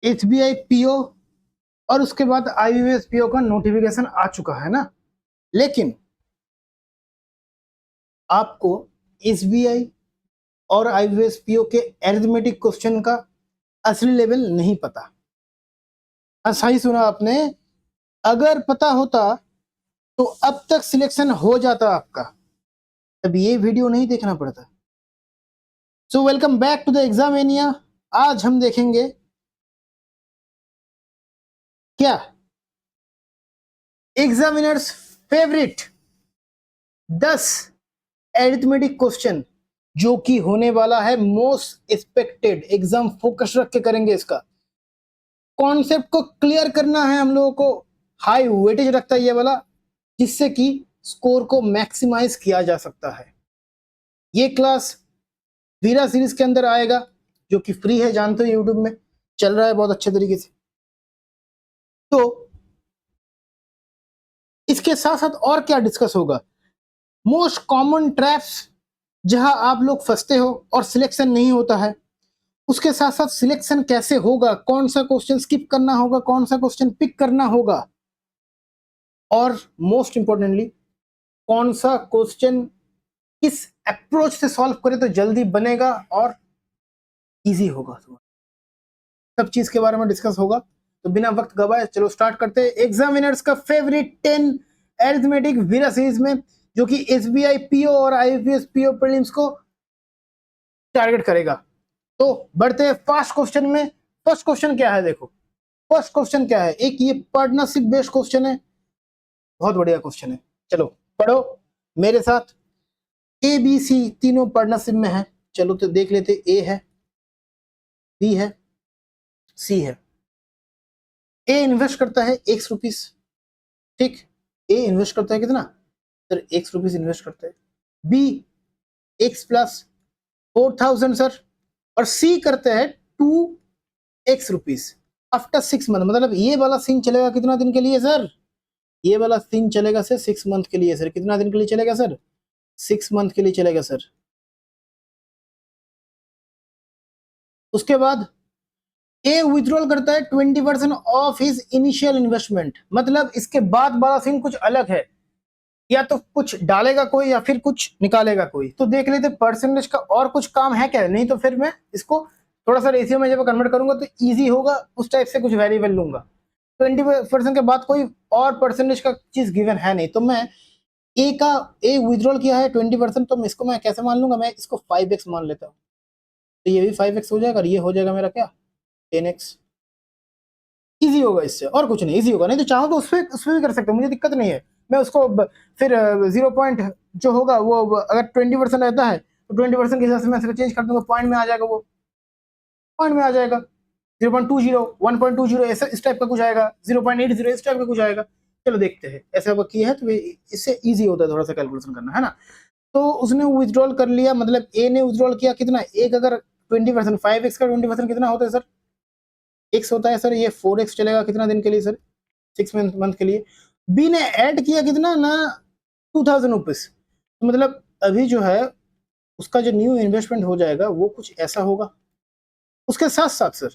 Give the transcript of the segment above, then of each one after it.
SBI PO और उसके बाद आईबीपीएस पीओ का नोटिफिकेशन आ चुका है ना, लेकिन आपको एसबीआई और आईबीपीएस पीओ के अरिथमेटिक क्वेश्चन का असली लेवल नहीं पता। हाँ, सही सुना आपने। अगर पता होता तो अब तक सिलेक्शन हो जाता आपका, तब ये वीडियो नहीं देखना पड़ता। So welcome back to the Examinia. आज हम देखेंगे क्या एग्जामिनर्स फेवरेट 10 एरिथमेटिक क्वेश्चन जो कि होने वाला है मोस्ट एक्सपेक्टेड, एग्जाम फोकस रख के करेंगे। इसका कॉन्सेप्ट को क्लियर करना है हम लोगों को, हाई वेटेज रखता है ये वाला, जिससे कि स्कोर को मैक्सिमाइज किया जा सकता है। ये क्लास वीरा सीरीज के अंदर आएगा जो कि फ्री है, जानते हो यूट्यूब में चल रहा है बहुत अच्छे तरीके से। तो इसके साथ साथ और क्या डिस्कस होगा, मोस्ट कॉमन ट्रैप्स जहां आप लोग फंसते हो और सिलेक्शन नहीं होता है, उसके साथ साथ सिलेक्शन कैसे होगा, कौन सा क्वेश्चन स्किप करना होगा, कौन सा क्वेश्चन पिक करना होगा, और मोस्ट इंपॉर्टेंटली कौन सा क्वेश्चन किस अप्रोच से सॉल्व करे तो जल्दी बनेगा और इजी होगा। सब चीज के बारे में डिस्कस होगा। तो बिना वक्त गवाए चलो स्टार्ट करते हैं एग्जामिनर्स का फेवरेट 10 अरिथमेटिक वीरा सीरीज में, जो कि एसबीआई पीओ और आईबीपीएस पीओ प्रीलिम्स को टारगेट करेगा। तो बढ़ते हैं फर्स्ट क्वेश्चन में। फर्स्ट क्वेश्चन क्या है, देखो फर्स्ट क्वेश्चन क्या है, एक ये पार्टनरशिप बेस्ड क्वेश्चन है, बहुत बढ़िया क्वेश्चन है। चलो पढ़ो मेरे साथ। ए बी सी तीनों पार्टनरशिप में है, चलो तो देख लेते। ए है, बी है, सी है। ए इन्वेस्ट करता है ₹X, ठीक। ए इन्वेस्ट करता है कितना सर, ₹X इन्वेस्ट करता है। बी X प्लस 4000 सर, और सी करता है ₹2 आफ्टर 6 मंथ। मतलब ये वाला सीन चलेगा कितना दिन के लिए सर, ये वाला सीन चलेगा सर 6 मंथ के लिए। सर कितना दिन के लिए चलेगा सर, 6 मंथ के लिए चलेगा सर। उसके बाद ए विथड्रॉल करता है 20% ऑफ हिज इनिशियल इन्वेस्टमेंट। मतलब इसके बाद वाला सीन कुछ अलग है, या तो कुछ डालेगा कोई या फिर कुछ निकालेगा कोई। तो देख लेते परसेंटेज का और कुछ काम है क्या, नहीं तो फिर मैं इसको थोड़ा सा रेशियो में जब कन्वर्ट करूंगा तो इजी होगा, उस टाइप से कुछ वेरिएबल लूंगा। 20% के बाद कोई और परसेंटेज का चीज गिवन है नहीं, तो मैं ए विथड्रॉल किया है 20%, तो इसको मैं कैसे मान लूंगा, मैं इसको 5x मान लेता हूँ। तो ये भी 5x हो जाएगा और ये हो जाएगा मेरा क्या 10x। इजी होगा इससे, और कुछ नहीं, इजी होगा। नहीं तो चाहो तो उसपे भी कर सकते हो, मुझे दिक्कत नहीं है। मैं उसको फिर 0 पॉइंट जो होगा वो अगर 20% रहता है तो 20% के हिसाब से मैं चेंज कर दूंगा, पॉइंट में आ जाएगा, वो पॉइंट में आ जाएगा। 0.20 1.20 ऐसा इस टाइप का कुछ आएगा, 0.80 इस टाइप का कुछ आएगा। चलो देखते हैं, ऐसा वो किया है तो इससे इजी होता है थोड़ा सा कैलकुलेशन करना, है ना। तो उसने विथड्रॉल कर लिया, मतलब ए ने विथड्रॉल किया कितना, एक अगर 20% 5x का 20% कितना होता है सर, x होता है सर। ये 4x चलेगा कितना दिन के लिए सर, 6 मंथ के लिए। बी ने ऐड किया कितना ना, ₹2000। मतलब अभी जो है उसका जो न्यू इन्वेस्टमेंट हो जाएगा वो कुछ ऐसा होगा। उसके साथ साथ सर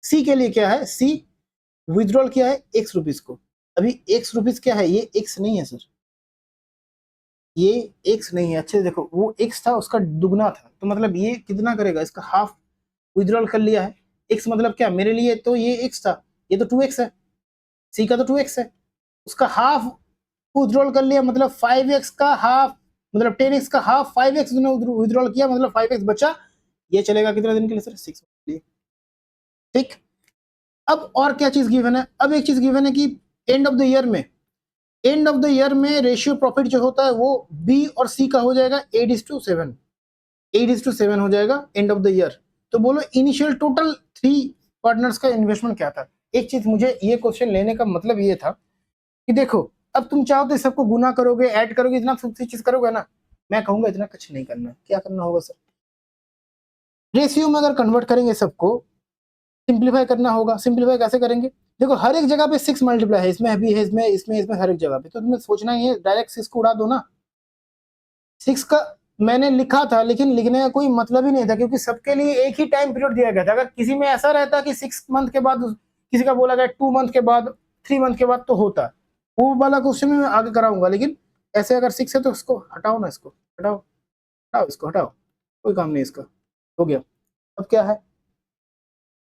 सी के लिए क्या है, सी विथड्रॉल किया है ₹X को। अभी ₹X क्या है, ये x नहीं है सर, ये x नहीं है। अच्छे से देखो, वो x था उसका दुगना था, तो मतलब ये कितना करेगा, इसका हाफ विथड्रॉल कर लिया है। x मतलब क्या मेरे लिए, तो ये x था, ये तो 2x है, सी का तो 2x है, उसका हाफ विथड्रॉल कर लिया, मतलब 5x का हाफ, मतलब 10x का हाफ 5x विथड्रॉल किया, मतलब 5x बचा। ये चलेगा कितना दिन के लिए सर, 6 के लिए, ठीक। अब और क्या चीज गिवन है, अब एक चीज गिवन है कि एंड ऑफ द ईयर में रेशियो प्रॉफिट जो होता है वो बी और सी का हो जाएगा 8:7 हो जाएगा एंड ऑफ द ईयर। तो बोलो इनिशियल टोटल 3 पार्टनर्स का इन्वेस्टमेंट क्या था। एक चीज, मुझे ये क्वेश्चन लेने का मतलब ये था कि देखो अब तुम चाहो तो सबको गुना करोगे, ऐड करोगे, इतना सी चीज करोगे ना, मैं कहूंगा इतना कुछ नहीं करना। क्या करना होगा सर, रेशियो में अगर कन्वर्ट करेंगे सबको, सिंप्लीफाई करना होगा। सिंप्लीफाई कैसे करेंगे, देखो हर एक जगह पे 6 मल्टीप्लाई है, इसमें भी है, इसमें हर एक जगह पे, तो तुम्हें सोचना ही है डायरेक्ट 6 को उड़ा दो ना। 6 का मैंने लिखा था, लेकिन लिखने का कोई मतलब ही नहीं था, क्योंकि सबके लिए एक ही टाइम पीरियड दिया गया था। अगर किसी में ऐसा रहता कि 6 मंथ के बाद, किसी का बोला गया 2 मंथ के बाद, 3 मंथ के बाद, तो होता वो वाला क्वेश्चन में मैं आगे कराऊंगा। लेकिन ऐसे अगर 6 है तो इसको हटाओ ना, इसको हटाओ, हटाओ, इसको हटाओ, कोई काम नहीं इसका, हो गया। अब क्या है,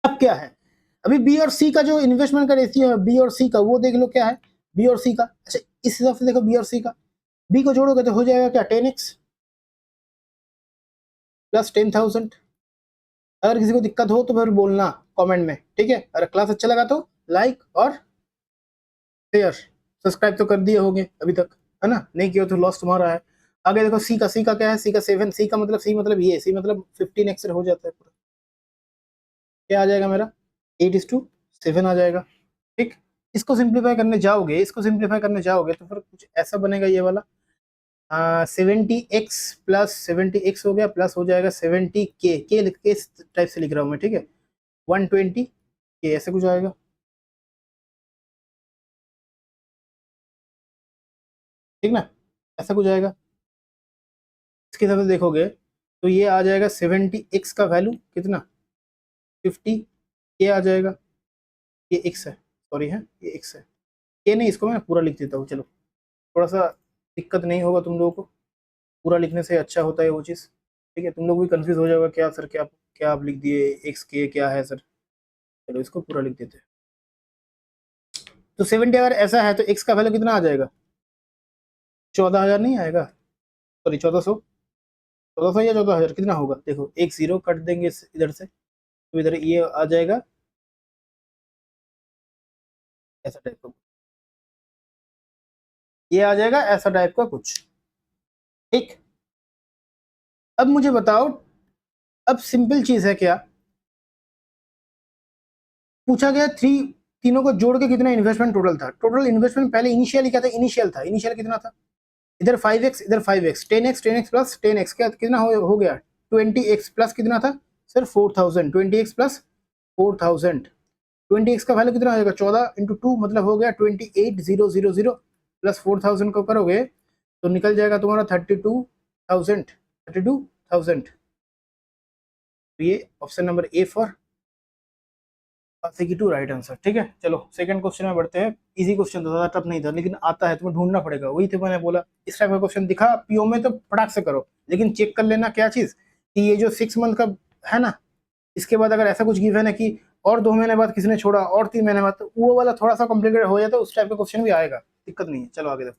अब क्या है, अभी बी और सी का जो इन्वेस्टमेंट का रेशियो है, बी और सी का, वो देख लो क्या है बी और सी का। अच्छा, इस हिसाब से देखो बी और सी का, बी को जोड़ोगे तो हो जाएगा क्या, 10x प्लस 10,000। अगर किसी को दिक्कत हो तो फिर बोलना कमेंट में, ठीक है। अगर क्लास अच्छा लगा तो लाइक और शेयर, सब्सक्राइब तो कर दिए होंगे अभी तक, है ना, नहीं किया तो लॉस तुम्हारा है। आगे देखो सी का, सी का क्या है, सी का 7, सी का मतलब, सी मतलब ये, सी मतलब 15x हो जाता है पूरा। क्या आ जाएगा मेरा, 8:7 आ जाएगा, ठीक। इसको सिंप्लीफाई करने जाओगे, इसको सिंप्लीफाई करने जाओगे तो फिर कुछ ऐसा बनेगा ये वाला, 70x प्लस 70x हो गया, प्लस हो जाएगा 70k, लिख के इस टाइप से लिख रहा हूँ मैं, ठीक है, 120k, ऐसे कुछ आएगा, ठीक ना, ऐसा कुछ आएगा। इसके हिसाब से देखोगे तो ये आ जाएगा 70x का वैल्यू कितना, 50k आ जाएगा। ये x है, सॉरी है, ये x है, ये नहीं, इसको मैं पूरा लिख देता हूँ, चलो थोड़ा सा दिक्कत नहीं होगा तुम लोगों को, पूरा लिखने से अच्छा होता है वो चीज़, ठीक है। तुम लोग भी कंफ्यूज हो जाओगा, क्या सर, क्या क्या आप लिख दिए, एक्स के क्या है सर, चलो इसको पूरा लिख देते हैं। तो 70 अगर ऐसा है तो एक्स का वैल्यू कितना आ जाएगा, 14,000 नहीं आएगा, सॉरी 1400, 1400 या 14,000 कितना होगा, देखो एक जीरो कट देंगे इधर से, तो इधर ये आ जाएगा ऐसा टाइप का, ये आ जाएगा ऐसा टाइप का कुछ, ठीक। अब मुझे बताओ, अब सिंपल चीज है क्या, पूछा गया तीनों को जोड़ के कितना इन्वेस्टमेंट टोटल था। टोटल इन्वेस्टमेंट पहले इनिशियल क्या था, इनिशियल था, इनिशियल कितना था, इधर 5x, इधर 5x, 10x, 10x plus 10x, क्या कितना हो गया, 20x प्लस कितना था सर, 4,000, 20x प्लस 4,000, 20x का वैल्यू कितना हो जाएगा, 14 × 2 मतलब हो गया 28,000 प्लस 4,000 को करोगे तो निकल जाएगा तुम्हारा 32,000, 32,000। तो ये option number A for two right answer, ठीक है। चलो सेकंड क्वेश्चन में बढ़ते हैं, इजी क्वेश्चन था, ज्यादा टफ नहीं था, लेकिन आता है, तुम्हें ढूंढना पड़ेगा, वही तो मैंने बोला, इस टाइप का क्वेश्चन दिखा पीओ में तो फटाक से करो, लेकिन चेक कर लेना क्या चीज, कि ये जो 6 मंथ का है ना, इसके बाद अगर ऐसा कुछ गिवन है कि और 2 महीने बाद किसी ने छोड़ा, और 3 महीने बाद, तो वो वाला थोड़ा सा कॉम्प्लिकेटेड हो जाता है, उस टाइप का क्वेश्चन भी आएगा, दिक्कत नहीं है। चलो आगे देखो,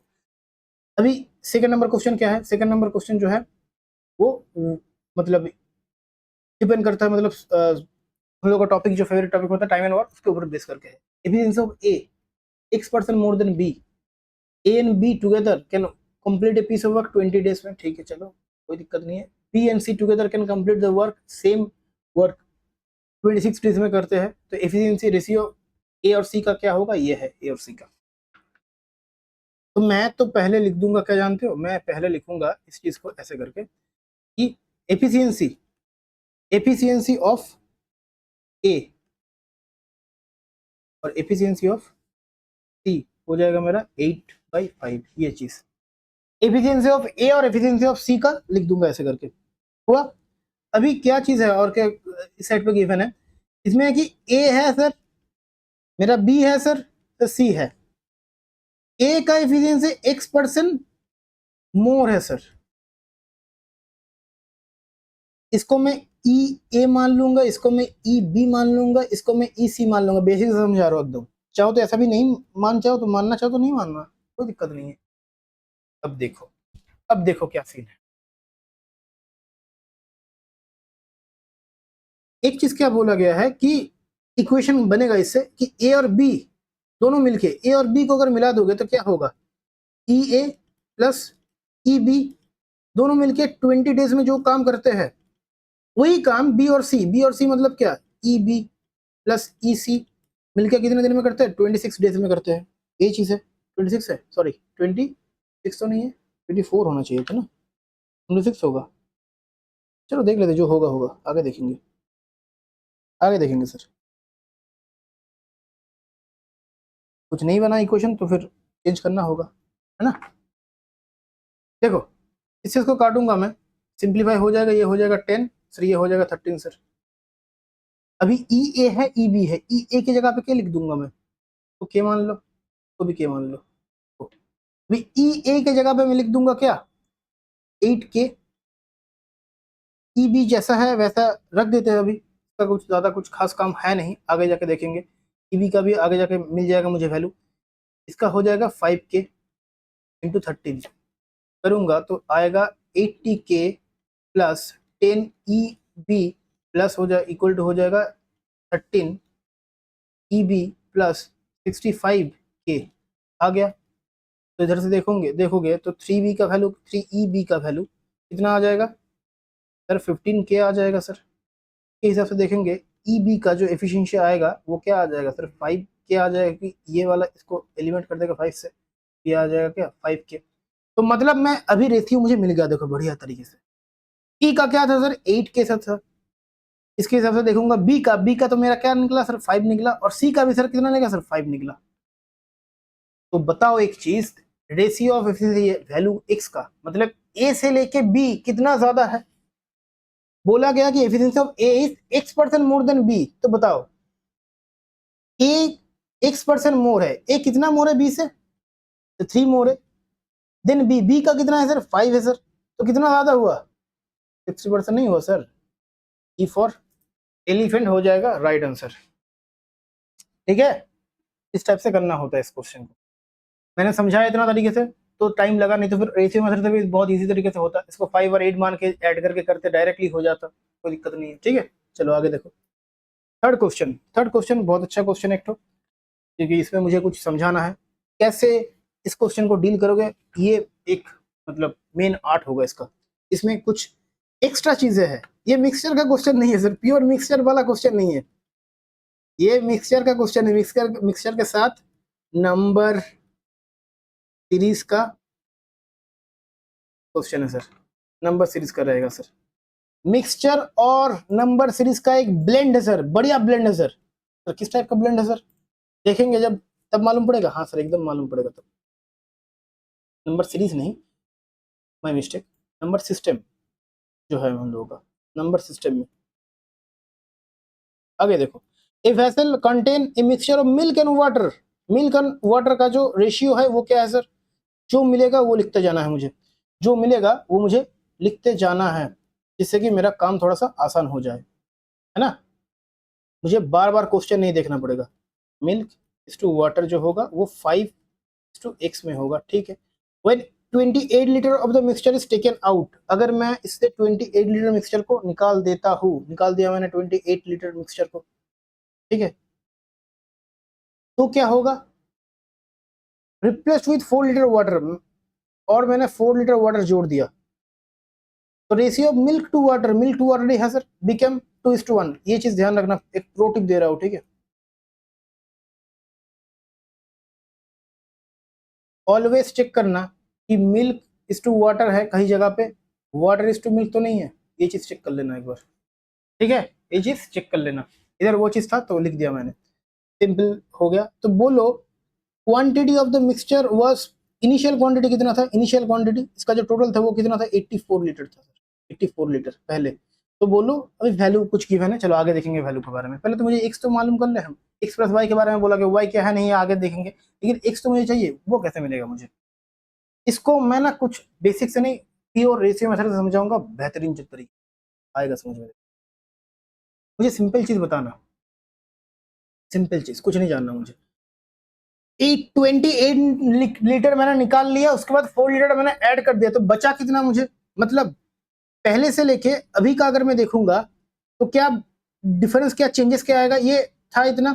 अभी सेकंड नंबर क्वेश्चन क्या है, सेकंड नंबर क्वेश्चन जो है वो मतलब डिपेंड करता है, मतलब हम लोग का टॉपिक जो फेवरेट टॉपिक होता है टाइम एंड वर्क, उसके ऊपर बेस करके है। Efficiency of A x% more than B, A and B together can complete a piece of work 20 days में, ठीक है, चलो कोई दिक्कत नहीं है। B and C together can complete the work, same work 26 days में करते हैं, तो एफिशिएंसी रेशियो ए और सी का क्या होगा, ये है ए और सी का। तो मैं तो पहले लिख दूंगा, क्या जानते हो, मैं पहले लिखूंगा इस चीज को ऐसे करके कि एफिशिएंसी, एफिशिएंसी ऑफ ए और एफिशिएंसी ऑफ सी हो जाएगा मेरा 8/5, ये चीज एफिशिएंसी ऑफ ए और एफिशिएंसी ऑफ सी का लिख दूंगा ऐसे करके, हुआ। अभी क्या चीज है और क्या इस साइड पे गिवन है, इसमें है कि ए है सर, मेरा बी है सर, तो सी है, ए का एफिशिएंसी x% मोर है सर, इसको मैं ई ए मान लूंगा, इसको मैं ई बी मान लूंगा, इसको मैं ई सी मान लूंगा, बेसिक से समझा रहा हूँ एकदम, चाहो तो ऐसा भी नहीं मान, चाहो तो मानना, चाहो तो नहीं मानना, कोई दिक्कत नहीं है। अब देखो, अब देखो क्या सीन है, एक चीज क्या बोला गया है कि इक्वेशन बनेगा इससे कि ए और बी दोनों मिलके, ए और बी को अगर मिला दोगे तो क्या होगा, ई ए प्लस ई बी, दोनों मिलके 20 डेज में जो काम करते हैं वही काम बी और सी, बी और सी मतलब क्या, ई बी प्लस ई सी मिलके कितने दिन में करते हैं, 26 डेज में करते हैं, ये चीज है, 26 है, सॉरी 26 तो नहीं है, 24 होना चाहिए था ना, 26 होगा, चलो देख लेते, जो होगा होगा, आगे देखेंगे, आगे देखेंगे सर। कुछ नहीं बना इक्वेशन तो फिर चेंज करना होगा, है ना। देखो इस चीज को काटूंगा मैं, सिंप्लीफाई हो जाएगा, ये हो जाएगा 10 सर, ये हो जाएगा 13 सर। अभी ई ए है, ई बी है, ई ए की जगह पे क्या लिख दूंगा मैं, तो के मान लो, तो भी के मान लो। अभी ई ए की जगह पे मैं लिख दूंगा क्या, 8k। ई बी जैसा है वैसा रख देते हैं, अभी इसका कुछ ज़्यादा कुछ खास काम है नहीं, आगे जाके देखेंगे। ई बी का भी आगे जाके मिल जाएगा मुझे वैल्यू। इसका हो जाएगा 5k इंटू 13 करूँगा तो आएगा 80k plus 10 E B plus हो जाए इक्वल टू हो जाएगा 13 ई बी प्लस 65k आ गया। तो इधर से देखोगे तो 3b का वैल्यू, 3eb का वैल्यू कितना आ जाएगा सर, 15k आ जाएगा सर। के हिसाब से देखेंगे eb का जो एफिशिएंसी आएगा वो क्या आ जाएगा सर, 5k आ जाएगा, कि ये वाला इसको एलिमेंट कर देगा 5 से, ये आ जाएगा क्या 5k। तो मतलब मैं अभी रेशियो मुझे मिल गया, देखो बढ़िया तरीके से। ई का क्या था सर, 8k था। इसके हिसाब से देखूंगा बी का तो मेरा क्या निकला सर, 5 निकला, और सी का भी सर कितना निकला सर, 5 निकला। तो बताओ एक चीज, ratio of efficiency value x का मतलब ए से लेके बी कितना ज्यादा है। बोला गया कि efficiency of A is x% more than B, तो बताओ ए x% मोर है, ए कितना मोर है बी से, तो 3 मोर है। देन बी का कितना है सर, 5 है सर, तो कितना ज्यादा हुआ, 60% नहीं हुआ सर। ई फॉर एलिफेंट हो जाएगा राइट आंसर। ठीक है, इस टाइप से करना होता है इस क्वेश्चन को। मैंने समझाया इतना तरीके से तो टाइम लगा, नहीं तो फिर रेशियो मेथड से भी बहुत इजी तरीके से होता है। इसको 5 और 8 मान के ऐड करके करते डायरेक्टली हो जाता, कोई दिक्कत नहीं है। ठीक है, चलो आगे देखो। थर्ड क्वेश्चन बहुत अच्छा क्वेश्चन है एक तो, क्योंकि इसमें मुझे कुछ समझाना है कैसे इस क्वेश्चन को डील करोगे। ये एक मतलब मेन आर्ट होगा इसका, इसमें कुछ एक्स्ट्रा चीजें हैं। ये मिक्सचर का क्वेश्चन नहीं है सर, प्योर मिक्सचर वाला क्वेश्चन नहीं है, ये मिक्सचर का क्वेश्चन है। मिक्सचर के साथ नंबर सीरीज का क्वेश्चन है सर, नंबर सीरीज का रहेगा सर। मिक्सचर और नंबर सीरीज का एक ब्लेंड है सर, बढ़िया ब्लेंड है सर। तो किस टाइप का ब्लेंड है सर, देखेंगे जब, तब मालूम पड़ेगा। हाँ सर एकदम मालूम पड़ेगा तब। नंबर सीरीज नहीं, माय मिस्टेक, नंबर सिस्टम जो है हम लोगों का, नंबर सिस्टम में। आगे देखो, a vessel contain a mixture of milk and water. Milk and water का जो रेशियो है वो क्या है सर, जो मिलेगा वो लिखते जाना है मुझे, जो मिलेगा वो मुझे लिखते जाना है, जिससे कि मेरा काम थोड़ा सा आसान हो जाए, है ना। मुझे बार बार क्वेश्चन नहीं देखना पड़ेगा। मिल्क इस टू वाटर जो होगा वो 5:x में होगा, ठीक है। When 28 litre of the mixture is taken out, अगर मैं इससे 28 लीटर मिक्सचर को निकाल देता हूँ, निकाल दिया मैंने 28 लीटर मिक्सचर को, ठीक है, तो क्या होगा, रिप्लेस्ड विथ 4 लीटर वाटर, और मैंने 4 लीटर वाटर जोड़ दिया, तो रेशियो मिल्क टू वाटर है सर, बिकम 2:1। ये चीज ध्यान रखना, एक प्रो टिप दे रहा हूँ, ठीक है। ऑलवेज चेक करना कि मिल्क इज टू वाटर है कहीं जगह पे, वाटर इज टू मिल्क तो नहीं है, ये चीज चेक कर लेना एक बार, ठीक है, ये चीज चेक कर लेना। इधर वो चीज था तो लिख दिया मैंने, सिंपल हो गया। तो बोलो quantity of the mixture was, initial quantity कितना था, इनिशियल क्वांटिटी इसका जो टोटल था वो कितना था, 84 लीटर था, 84 लीटर पहले। तो बोलो अभी वैल्यू कुछ गिवन है, चलो आगे देखेंगे वैल्यू के बारे में। पहले तो मुझे एक्स तो मालूम कर ले हम, एक्स प्लस वाई के बारे में बोला कि वाई क्या है नहीं है आगे देखेंगे, लेकिन एक्स तो मुझे चाहिए, वो कैसे मिलेगा मुझे। इसको मैं ना कुछ बेसिक से नहीं, प्योर रेशियो मेथड से समझाऊंगा, बेहतरीन तरीका आएगा समझ में। मुझे सिंपल चीज बताना, सिंपल चीज कुछ नहीं जानना मुझे। 28 लीटर मैंने निकाल लिया, उसके बाद 4 लीटर मैंने ऐड कर दिया, तो बचा कितना मुझे, मतलब पहले से लेके अभी का अगर मैं देखूंगा तो क्या डिफरेंस, क्या चेंजेस क्या आएगा। ये था इतना,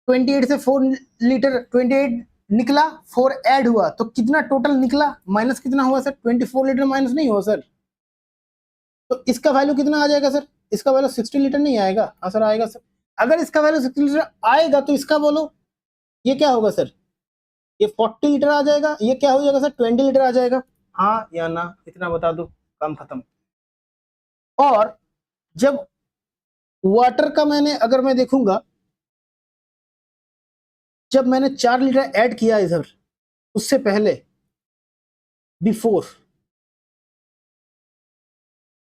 28 से 4 लीटर, 28 निकला, 4 ऐड हुआ, तो कितना टोटल निकला, माइनस कितना हुआ सर, 24 लीटर माइनस नहीं हुआ सर। तो इसका वैल्यू कितना आ जाएगा सर, इसका वैल्यू 60 लीटर नहीं आएगा। हाँ सर आएगा सर, अगर इसका वैल्यू 60 लीटर आएगा तो इसका बोलो ये क्या होगा सर, ये 40 लीटर आ जाएगा, ये क्या हो जाएगा सर, 20 लीटर आ जाएगा। हाँ या ना, इतना बता दो, काम खत्म। और जब वाटर का मैंने अगर मैं देखूंगा, जब मैंने 4 लीटर ऐड किया इधर, उससे पहले, before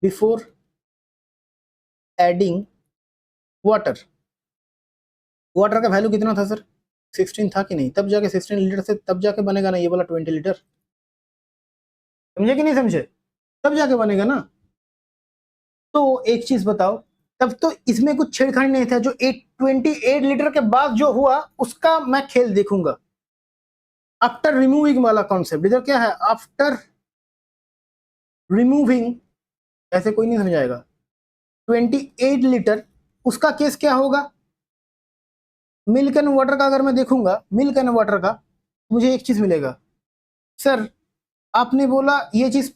before adding water. Water का वैल्यू कितना था सर? 16 था कि नहीं? तब जाके 16 लीटर से तब जाके बनेगा ना ये वाला 20 लीटर। समझे कि नहीं समझे? तब जाके बनेगा ना। तो एक चीज बताओ, तब तो इसमें कुछ छेड़खानी नहीं था। जो 28 लीटर के बाद जो हुआ उसका मैं खेल देखूंगा। आफ्टर रिमूविंग वाला कॉन्सेप्ट इधर क्या है? आफ्टर रिमूविंग, ऐसे कोई नहीं समझाएगा। 28 लीटर, उसका केस क्या होगा? मिल्क एंड वाटर का अगर मैं देखूंगा, मिल्क एंड वाटर का, मुझे एक चीज मिलेगा। सर आपने बोला ये चीज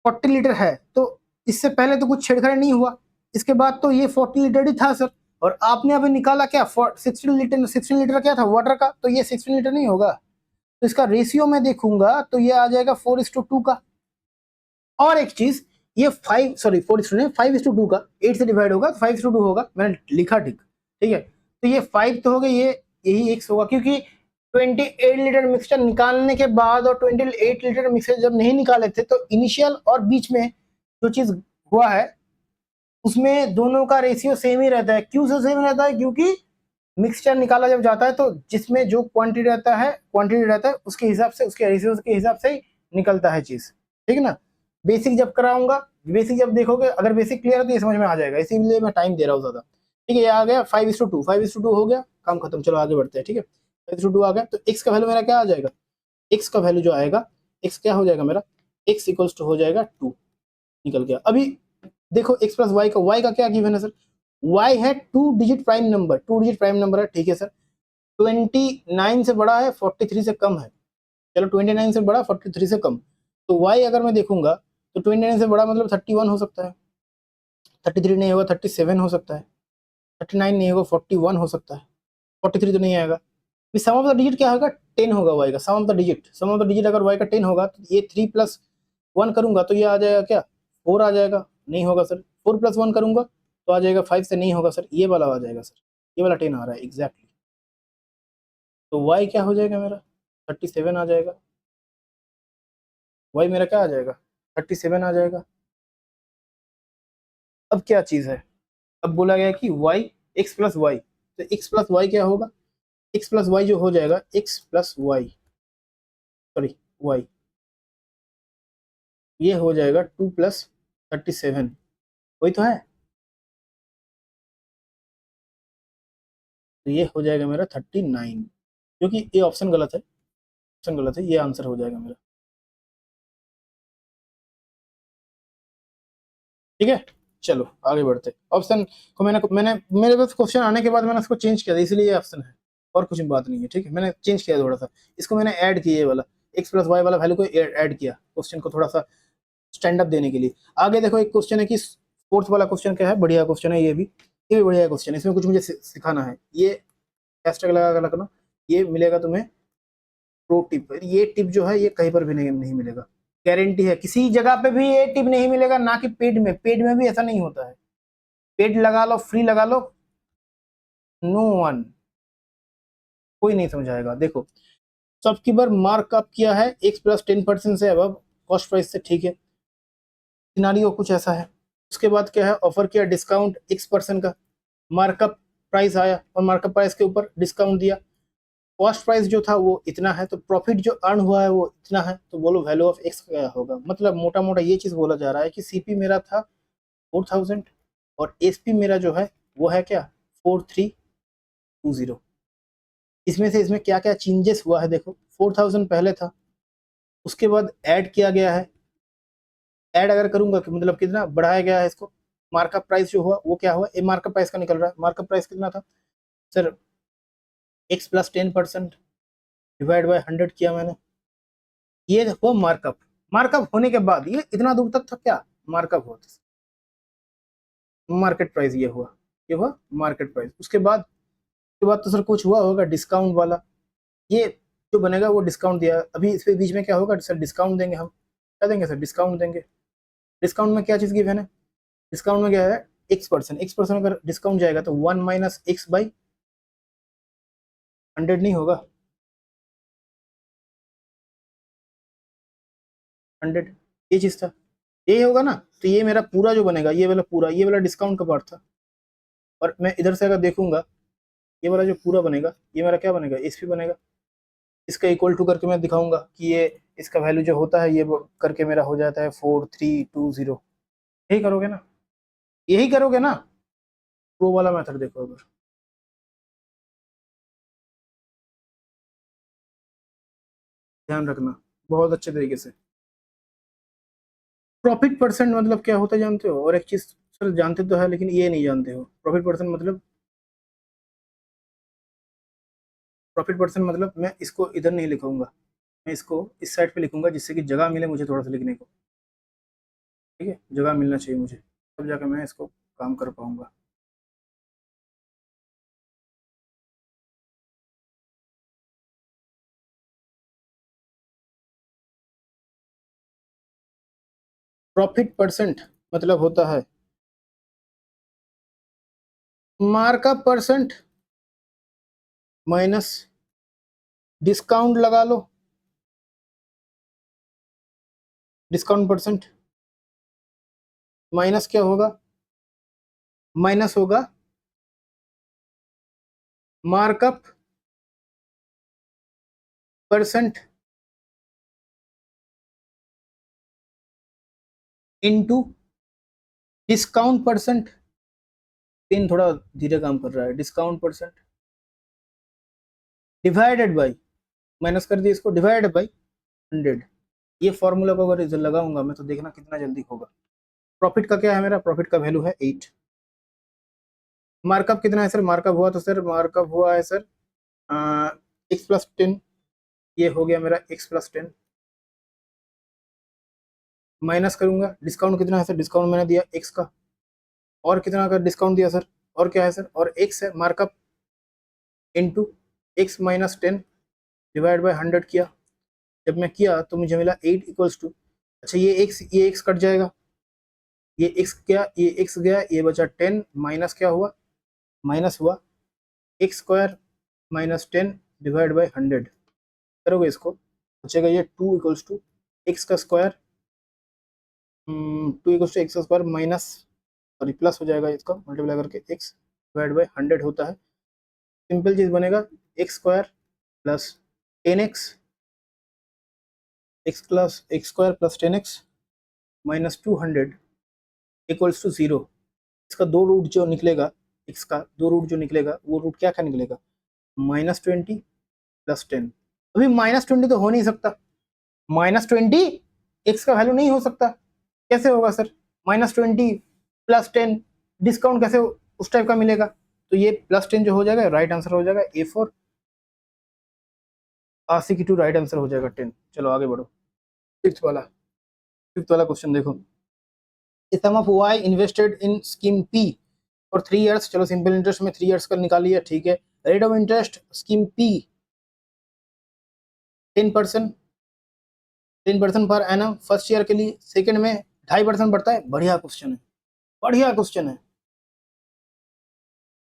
40 लीटर है, तो इससे पहले तो कुछ छेड़छाड़ नहीं हुआ, इसके बाद तो ये 40 लीटर ही था सर। और आपने अभी निकाला क्या? 16 लीटर। 16 लीटर क्या था? वाटर का। तो ये 16 लीटर नहीं होगा। तो इसका रेशियो में देखूंगा तो ये आ जाएगा 4:2 का। और एक चीज, ये 5 सॉरी 4:2 नहीं, 5:2 का। 8 से डिवाइड होगा तो 5:2 होगा। मैंने लिखा ठीक, ठीक है। तो ये 5 तो हो गया, ये यही x होगा, क्योंकि 28 लीटर मिक्सचर निकालने के बाद और 28 लीटर मिक्सचर जब नहीं निकाले थे, तो इनिशियल और बीच में जो चीज हुआ है उसमें दोनों का रेशियो सेम ही रहता है। क्यों से सेम रहता है? क्योंकि मिक्सचर निकाला जब जाता है तो जिसमें जो क्वांटिटी रहता है उसके हिसाब से, उसके रेशियो के हिसाब से ही निकलता है चीज। ठीक है ना? बेसिक जब कराऊंगा, बेसिक जब देखोगे, अगर बेसिक क्लियर है तो ये समझ में आ जाएगा, इसीलिए मैं टाइम दे रहा हूँ ज्यादा। ठीक है, ये आ गया 5:2। 5:2 हो गया, काम खत्म। चलो आगे बढ़ते हैं। ठीक है, 5:2 आ गया तो x का वैल्यू मेरा क्या आ जाएगा? x का वैल्यू जो आएगा, x क्या हो जाएगा मेरा? x इक्वल्स टू हो जाएगा 2। निकल गया। अभी देखो x प्लस वाई का, y का क्या गिवन है सर? y है 2 digit prime number, 2 digit prime number है। ठीक है सर, 29 से बड़ा है, 43 से कम है। चलो 29 से बड़ा, 43 से कम। तो y अगर मैं देखूंगा तो 29 से बड़ा मतलब 31 हो सकता है, 33 नहीं होगा, 37 हो सकता है, 39 नहीं होगा, 41 हो सकता है, 43 तो नहीं आएगा। सम ऑफ द डिजिट क्या होगा? 10 होगा y का। Sum of the digit, sum of the digit अगर y का 10 होगा तो ये 3+1 करूंगा तो ये आ जाएगा क्या? 4 आ जाएगा। नहीं होगा सर। 4+1 करूंगा तो आ जाएगा 5 से नहीं होगा सर, ये वाला आ जाएगा सर, ये वाला 10 आ रहा है एग्जैक्टली। तो y क्या हो जाएगा मेरा? 37 आ जाएगा। y मेरा क्या आ जाएगा? 37 आ जाएगा। अब क्या चीज है? अब बोला गया कि y x प्लस वाई, तो x प्लस वाई क्या होगा? x प्लस वाई जो हो जाएगा, x plus Y sorry y, ये हो जाएगा 2+37। वही तो है। तो ये हो जाएगा मेरा 39, जो कि ये ऑप्शन गलत है, ऑप्शन गलत है, ये आंसर हो जाएगा मेरा। ठीक है, चलो आगे बढ़ते। ऑप्शन को मैंने मैंने मेरे पास क्वेश्चन आने के बाद मैंने उसको चेंज किया था, इसलिए ये ऑप्शन है, और कुछ बात नहीं है। ठीक है, मैंने चेंज किया थोड़ा सा, इसको मैंने ऐड किया, ये वाला x प्लस वाई वाला वैल्यू को ऐड किया क्वेश्चन को थोड़ा सा स्टैंड अप देने के लिए। आगे देखो, एक क्वेश्चन है कि फोर्थ वाला क्वेश्चन क्या है, बढ़िया क्वेश्चन है, ये भी बढ़िया क्वेश्चन है। इसमें कुछ मुझे सिखाना है, ये हैशटैग लगा कर रखना, ये मिलेगा तुम्हें प्रो टिप। ये टिप जो है ये कहीं पर भी नहीं मिलेगा, गारंटी है। किसी जगह पे भी ये टिप नहीं मिलेगा, ना कि पेड में। पेड में भी ऐसा नहीं होता है, पेड लगा लो, फ्री लगा लो, नो वन, कोई नहीं समझाएगा। देखो, सबकी बार मार्कअप किया है x+10% से अब कॉस्ट प्राइस से। ठीक है, सिनारियो कुछ ऐसा है। उसके बाद क्या है? ऑफर किया डिस्काउंट x% का, मार्कअप प्राइस आया और मार्कअप प्राइस के ऊपर डिस्काउंट दिया। कॉस्ट प्राइस जो था वो इतना है, तो प्रॉफिट जो अर्न हुआ है वो इतना है। तो बोलो वैल्यू ऑफ एक्स क्या होगा? मतलब मोटा मोटा ये चीज बोला जा रहा है कि सीपी मेरा था 4000 और एसपी मेरा जो है वो है क्या? 4320। इसमें से इसमें क्या क्या चेंजेस हुआ है देखो। 4000 पहले था, उसके बाद ऐड किया गया है। ऐड अगर करूंगा कि मतलब कितना बढ़ाया गया है इसको। मार्कअप प्राइस जो हुआ वो क्या हुआ? ए मार्कअप प्राइस का निकल रहा है। मार्कअप प्राइस कितना था सर? x+10% डिवाइड बाय 100 किया मैंने, ये हुआ मार्कअप। मार्कअप होने के बाद ये इतना दूर तक था क्या? मार्कअप हुआ, मार्केट प्राइस ये हुआ मार्केट प्राइस। उसके बाद तो सर कुछ हुआ होगा डिस्काउंट वाला, ये जो बनेगा वो डिस्काउंट दिया। अभी इसके बीच में क्या होगा सर? डिस्काउंट देंगे हम। क्या देंगे सर? डिस्काउंट देंगे। डिस्काउंट में क्या चीज गिवन है? डिस्काउंट में क्या है? x%। अगर डिस्काउंट जाएगा तो 1 - x/100 नहीं होगा? 100, ये चीज था। यही होगा ना। तो ये मेरा पूरा जो बनेगा, ये वाला पूरा, ये वाला डिस्काउंट का पार्ट था। और मैं इधर से अगर देखूंगा, ये वाला जो पूरा बनेगा, ये मेरा क्या बनेगा, एसपी बनेगा। इसका इक्वल टू करके मैं दिखाऊंगा कि ये इसका वैल्यू जो होता है, ये करके मेरा हो जाता है 4320। यही करोगे ना, यही करोगे ना। प्रो वाला मेथड देखो अगर, ध्यान रखना बहुत अच्छे तरीके से। प्रॉफिट परसेंट मतलब क्या होता है जानते हो? और एक चीज सर जानते तो है, लेकिन ये नहीं जानते हो। प्रॉफिट परसेंट मतलब मैं इसको इधर नहीं लिखूंगा, मैं इसको इस साइड पे लिखूंगा, जिससे कि जगह मिले मुझे थोड़ा सा लिखने को। ठीक है, जगह मिलना चाहिए मुझे, तब जाकर मैं इसको काम कर पाऊंगा। प्रॉफिट परसेंट मतलब होता है मार्कअप परसेंट माइनस डिस्काउंट लगा लो, डिस्काउंट परसेंट माइनस क्या होगा, माइनस होगा markup percent into discount percent. Pen थोड़ा धीरे काम कर रहा है। Discount percent divided by, minus कर दिया इसको, डिवाइडेड बाय 100। ये फॉर्मूला को अगर इधर लगाऊंगा मैं, तो देखना कितना जल्दी होगा। प्रॉफिट का क्या है, मेरा प्रॉफिट का वैल्यू है 8। मार्कअप कितना है सर? मार्कअप हुआ तो सर, मार्कअप हुआ है सर x+10। ये हो गया मेरा x+10। माइनस करूंगा, डिस्काउंट कितना है सर? डिस्काउंट मैंने दिया x का। और कितना का डिस्काउंट दिया सर? और क्या है सर? और x है। Markup into x-10 divide by 100 किया। जब मैं किया तो मुझे मिला 8 इक्वल्स टू, अच्छा ये x कट जाएगा, ये x क्या, ये x गया, ये बचा 10, माइनस क्या हुआ, माइनस हुआ x² - 10 डिवाइड बाय 100। करोगे इसको, बचेगा ये 2 इक्वल्स टू एक्स का स्क्वायर, 2 इक्वल्स टू एक्स का स्क्वायर माइनस, सॉरी प्लस हो जाएगा, इसका मल्टीप्लाई करके x डिवाइड बाय 100 होता है। सिंपल चीज बनेगा x² plus 10x, x² plus 10x minus 200 equals to 0। इसका दो रूट जो निकलेगा, x का दो रूट जो निकलेगा, वो रूट क्या क्या निकलेगा, -20 प्लस 10। अभी -20 तो हो नहीं सकता, -20 x का वैल्यू नहीं हो सकता। कैसे होगा सर? -20 प्लस 10, डिस्काउंट कैसे उस टाइप का मिलेगा? तो ये +10 जो हो जाएगा, राइट आंसर हो जाएगा A4। Aashiqui to right answer हो जाएगा 10। चलो आगे बढ़ो। फिफ्थ वाला क्वेश्चन देखो। Sum of y invested in scheme P for 3 years. चलो सिंपल इंटरेस्ट में 3 इयर्स का निकाल लिया, ठीक है। Rate of interest scheme P 10%, 10% per annum first year के लिए। सेकंड में 2.5% बढ़ता है। बढ़िया क्वेश्चन है, बढ़िया क्वेश्चन है।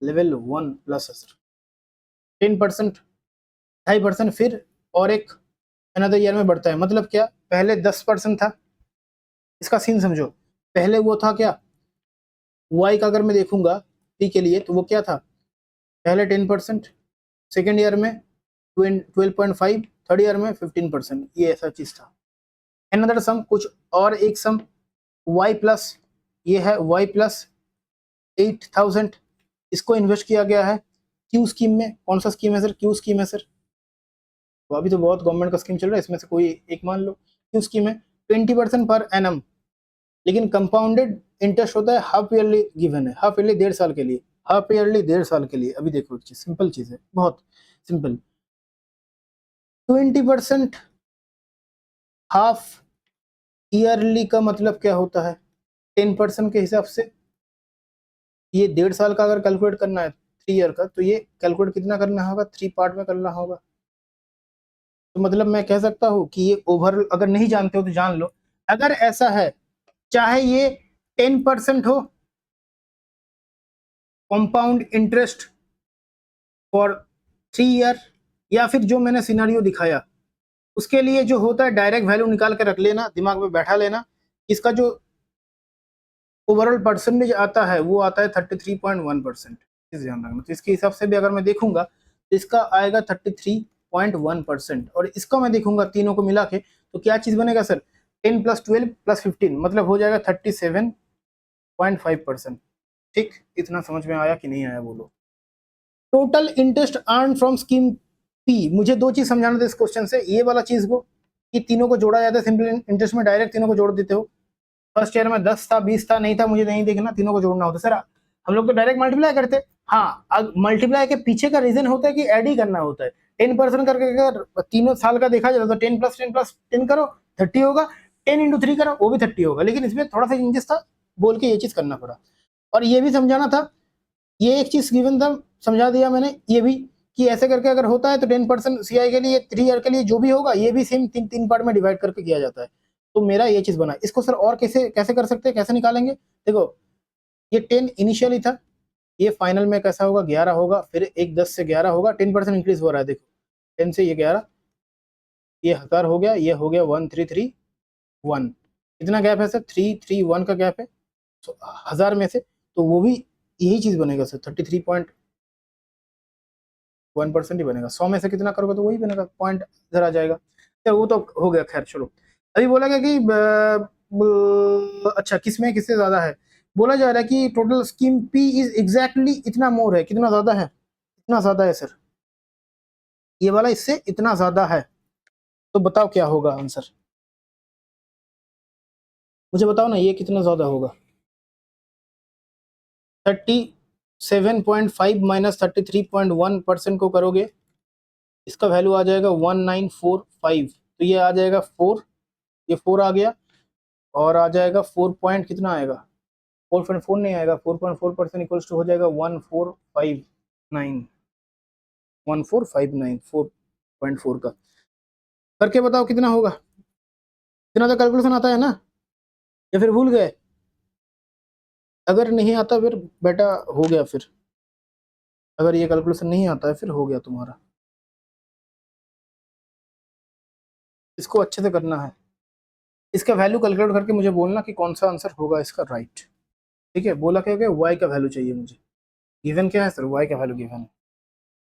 लेवल 1 प्लस 10%, 2.5%, फिर और एक अनदर ईयर में बढ़ता है। मतलब क्या, पहले 10% था। इसका सीन समझो, पहले वो था क्या, वाई का अगर मैं देखूंगा टी के लिए, तो वो क्या था, पहले 10%, सेकेंड ईयर में 12.5, थर्ड ईयर में 15%। ये ऐसा चीज था। अनदर सम, कुछ और एक सम, वाई प्लस, ये है वाई प्लस 8,000। इसको इन्वेस्ट किया गया है क्यू स्कीम में। कौन सा स्कीम है सर? क्यू स्कीम है सर। तो अभी तो बहुत गवर्नमेंट का स्कीम चल रहा है, इसमें से कोई एक मान लो। क्यू स्कीम है, 20% पर एनम, लेकिन कंपाउंडेड इंटरेस्ट होता है, हाफ ईयरली गिवन है, हाफ ईयरली 1.5 साल के लिए, हाफ ईयरली 1.5 साल के लिए। अभी देखो सिंपल चीज है, बहुत सिंपल। 20% हाफ ईयरली का मतलब क्या होता है, 10% के हिसाब से। ये 1.5 साल का अगर कैलकुलेट करना है 3 ईयर का, तो ये कैलकुलेट कितना करना होगा, 3 पार्ट में करना होगा। तो मतलब मैं कह सकता हूँ कि ये ओवर, अगर नहीं जानते हो तो जान लो। अगर ऐसा है, चाहे ये 10% हो कंपाउंड इंटरेस्ट फॉर 3 ईयर, या फिर जो मैंने सिनारियो दिखाया, उसके लिए जो होता है डायरेक्ट वैल्यू निकाल के रख लेना, दिमाग में बैठा लेना। इसका जो ओवरऑल परसेंटेज आता है वो आता है 33.1%। ध्यान रखना। तो इसके हिसाब से भी अगर मैं देखूंगा तो इसका आएगा 33.1%, और इसका मैं देखूंगा तीनों को मिला के तो क्या चीज बनेगा सर, 10 + 12 + 15 मतलब हो जाएगा 37.5%। ठीक, इतना समझ में आया कि नहीं आया बोलो। Total interest earn from scheme P, मुझे दो चीज समझाना था इस क्वेश्चन से, ये वाला चीज को कि तीनों को जोड़ा जाता है सिंपल इंटरेस्ट में, डायरेक्ट तीनों को जोड़ देते हो। फर्स्ट ईयर में 10 था 20 था, नहीं था, मुझे नहीं देखना, तीनों को जोड़ना होता सर। हम लोग तो डायरेक्ट मल्टीप्लाई करते। हाँ, अब मल्टीप्लाई के पीछे का रीजन होता है कि ऐड ही करना होता है। 10% करके अगर तीनों साल का देखा जाए तो 10 + 10 + 10 करो 30 होगा, 10 × 3 करो वो भी 30 होगा, लेकिन इसमें थोड़ा सा चेंजेस था, बोल के ये चीज करना पड़ा। और ये भी समझाना था, ये एक चीज गिवन था, समझा दिया मैंने ये भी, कि ऐसे करके अगर होता है तो 10% सीआई के लिए 3 ईयर के लिए जो भी होगा ये भी सेम तीन पार्ट में डिवाइड करके किया जाता है। तो मेरा ये चीज बना। इसको सर और कैसे कैसे कर सकते हैं, कैसे निकालेंगे? देखो, ये 10 इनिशियली था, ये फाइनल में कैसा होगा 11 होगा, फिर एक 10 से 11 होगा, 10% इंक्रीज हो रहा है। देखो 10 से ये 11, ये 1000 हो गया, ये हो गया 1331। कितना गैप है सर? 331 का गैप है। तो 1000 में से तो वो भी यही चीज बनेगा सर, 33.1% ही बनेगा। 100 में से कितना करोगे तो वही बनेगा, पॉइंट इधर आ जाएगा। तो वो तो हो गया, खैर चलो। अभी बोला गया कि अच्छा किसमें किससे ज्यादा है, बोला जा रहा है कि total scheme P is exactly इतना मोर है। कितना ज्यादा है? इतना ज्यादा है सर, ये वाला इससे इतना ज्यादा है। तो बताओ क्या होगा आंसर, मुझे बताओ ना, ये कितना ज्यादा होगा? 37.5 माइनस 33.1% को करोगे, इसका वैल्यू आ जाएगा 1945। तो ये आ जाएगा 4, ये 4 आ गया, और आ जाएगा 4 पॉइंट कितना आएगा, 4.4 नहीं आएगा, 4.4% इक्वल्स टू हो जाएगा 1459, 1459, 4.4 का करके बताओ कितना होगा। इतना तो कैलकुलेशन आता है ना, या फिर भूल गए? अगर नहीं आता फिर बेटा हो गया, फिर अगर ये कैलकुलेशन नहीं आता है फिर हो गया तुम्हारा। इसको अच्छे से करना है, इसका वैल्यू कैलकुलेट करके मुझे बोलना कि कौन सा आंसर होगा इसका राइट। ठीक है, बोला क्या गया, वाई का वैल्यू चाहिए मुझे। गिवन क्या है सर? वाई का वैल्यू गिवन है,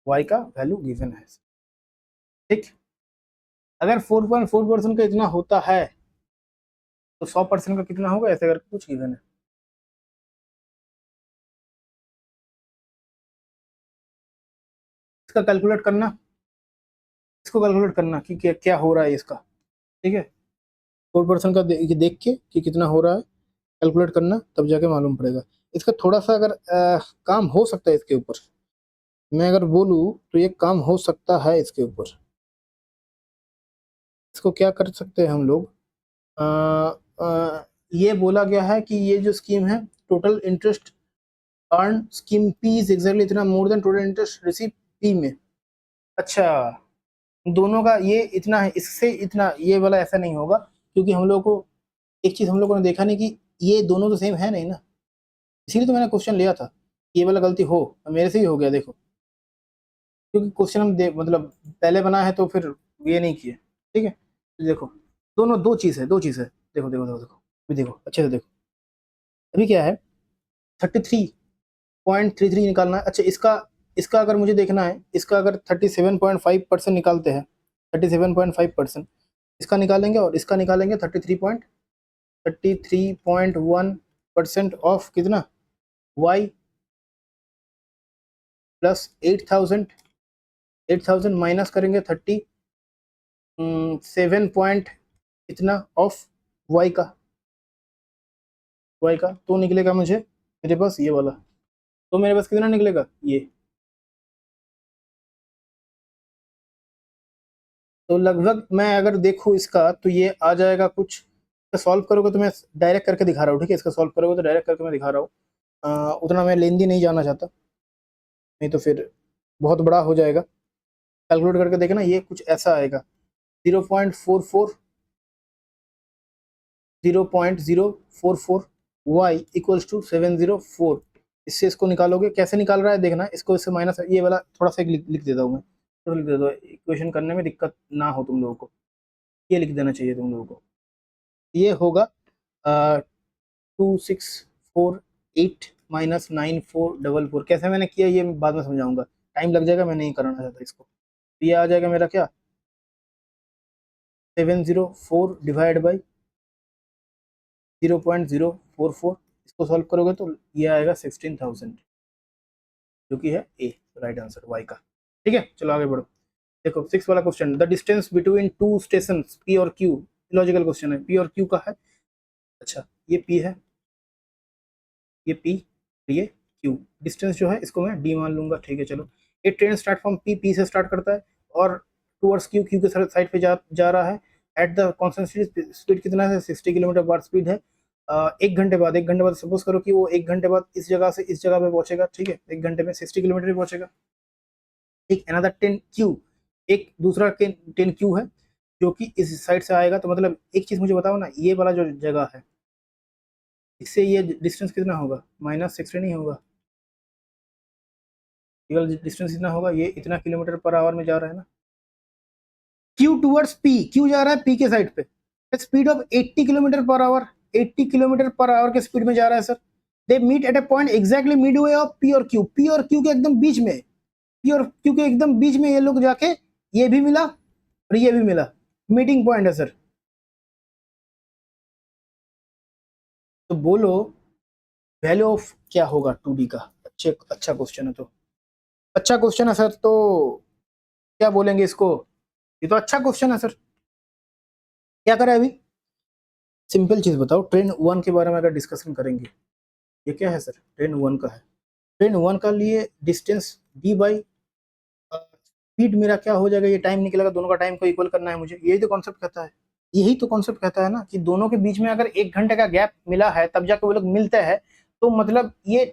वाई का वैल्यू गिवन है। ठीक, अगर 4.4% का इतना होता है तो 100% का कितना होगा, ऐसे करके कुछ गिवन है। इसका कैलकुलेट करना, इसको कैलकुलेट करना कि क्या हो रहा है इसका। ठीक है, 4% का देख के कि कितना हो रहा है कैलकुलेट करना, तब जाके मालूम पड़ेगा। इसका थोड़ा सा अगर काम हो सकता है इसके ऊपर, मैं अगर बोलूँ तो ये काम हो सकता है इसके ऊपर। इसको क्या कर सकते हैं हम लोग, अ, ये बोला गया है कि ये जो स्कीम है, total interest earn scheme P is exactly इतना more than total interest receive P में। अच्छा, दोनों का ये इतना है, इससे इतना, ये वाला ऐसा नहीं होगा, क्योंकि हम लोग को एक चीज हम लोगों ने देखा नहीं कि ये दोनों तो सेम है नहीं ना, इसीलिए तो मैंने क्वेश्चन लिया था। ये वाला गलती हो, मेरे से ही हो गया देखो, क्योंकि क्वेश्चन हम मतलब पहले बना है तो फिर ये नहीं किए। ठीक है, देखो दोनों दो चीज है, दो चीज है। देखो देखो देखो देखो, अभी देखो अच्छे से देखो। अभी क्या है, 33.33 निकालना है। अच्छा, इसका इसका अगर मुझे देखना है, इसका अगर 37.5% निकालते हैं, 37.5% इसका निकालेंगे और इसका निकालेंगे, 33.1% ऑफ कितना, y प्लस 8,000 माइनस करेंगे 37 पॉइंट इतना ऑफ y का, तो निकलेगा मुझे मेरे पास ये वाला। तो मेरे पास कितना निकलेगा, ये तो लगभग मैं अगर देखूँ इसका तो ये आ जाएगा कुछ, सॉल्व करोगे तो मैं डायरेक्ट करके दिखा रहा हूँ। ठीक है, इसका सॉल्व करोगे तो डायरेक्ट करके मैं दिखा रहा हूँ, उतना मैं लेंदी नहीं जाना चाहता, नहीं तो फिर बहुत बड़ा हो जाएगा। कैलकुलेट करके देखना, ये कुछ ऐसा आएगा, 0.44 0.044 y इक्वल्स टू 704। इससे इसको निकालोगे, कैसे निकाल रहा है देखना, इसको इससे माइनस, ये वाला थोड़ा सा लिख देता हूँ मैं, थोड़ा लिख देता हूँ, इक्वेशन करने में दिक्कत ना हो तुम लोगों को, ये लिख देना चाहिए तुम लोगों को। ये होगा 264 48 माइनस 9444। कैसे मैंने किया ये बाद में समझाऊंगा, टाइम लग जाएगा, मैं नहीं कराना चाहता इसको। तो ये आ जाएगा मेरा क्या 704 डिवाइड बाई 0.044। इसको सॉल्व करोगे तो ये आएगा 16,000, जो कि है ए राइट आंसर वाई का। ठीक है, चलो आगे बढ़ो। देखो 6 वाला question, the distance between two station P और क्यू, लॉजिकल क्वेश्चन है, पी और क्यू का है। अच्छा ये पी है, ये पी, ये क्यू। डिस्टेंस जो है इसको मैं डी मान लूंगा। ठीक है चलो, ये train start from P, P से स्टार्ट करता है और टूवर्ड्स क्यू, क्यू के साइड पे जा रहा है। एट द कॉन्स्टेंट स्पीड कितना है 60 किलोमीटर पर स्पीड है। एक घंटे बाद सपोज करो कि वो एक घंटे बाद इस जगह से इस जगह पे पहुंचेगा। ठीक है, एक घंटे में 60 किलोमीटर पे पहुंचेगा। एक अनदर 10 क्यू, एक दूसरा 10 क्यू है जो कि इस साइड से आएगा। तो मतलब एक चीज मुझे बताओ ना, ये वाला जो जगह है इससे ये डिस्टेंस कितना होगा, -60 नहीं होगा, ये वाला डिस्टेंस इतना होगा, ये इतना किलोमीटर पर आवर में जा रहा है ना। क्यू टूवर्ड्स पी, क्यू जा रहा है पी के साइड पे, speed of 80 kilometre per hour, 80 kilometre per hour के स्पीड में जा रहा है sir. They meet at a point exactly midway of P और क्यू, पी और क्यू के एकदम बीच में, पी और क्यू के एकदम बीच में ये लोग जाके, ये भी मिला और ये भी मिला, मीटिंग पॉइंट है सर। तो बोलो वैल्यू ऑफ क्या होगा 2D का। अच्छा क्वेश्चन है, तो अच्छा क्वेश्चन है सर, तो क्या बोलेंगे इसको, ये तो अच्छा क्वेश्चन है सर। क्या करें अभी, सिंपल चीज बताओ, ट्रेन 1 के बारे में अगर डिस्कशन करेंगे, ये क्या है सर, ट्रेन 1 का है। ट्रेन 1 का लिए डिस्टेंस डी बाई स्पीड मेरा क्या हो जाएगा, ये टाइम निकलेगा, दोनों का टाइम को इक्वल करना है मुझे, यही तो कॉन्सेप्ट कहता है। यही तो कॉन्सेप्ट कहता है ना कि दोनों के बीच में अगर 1 घंटे का गैप मिला है तब जाके वो लोग मिलते हैं, तो मतलब ये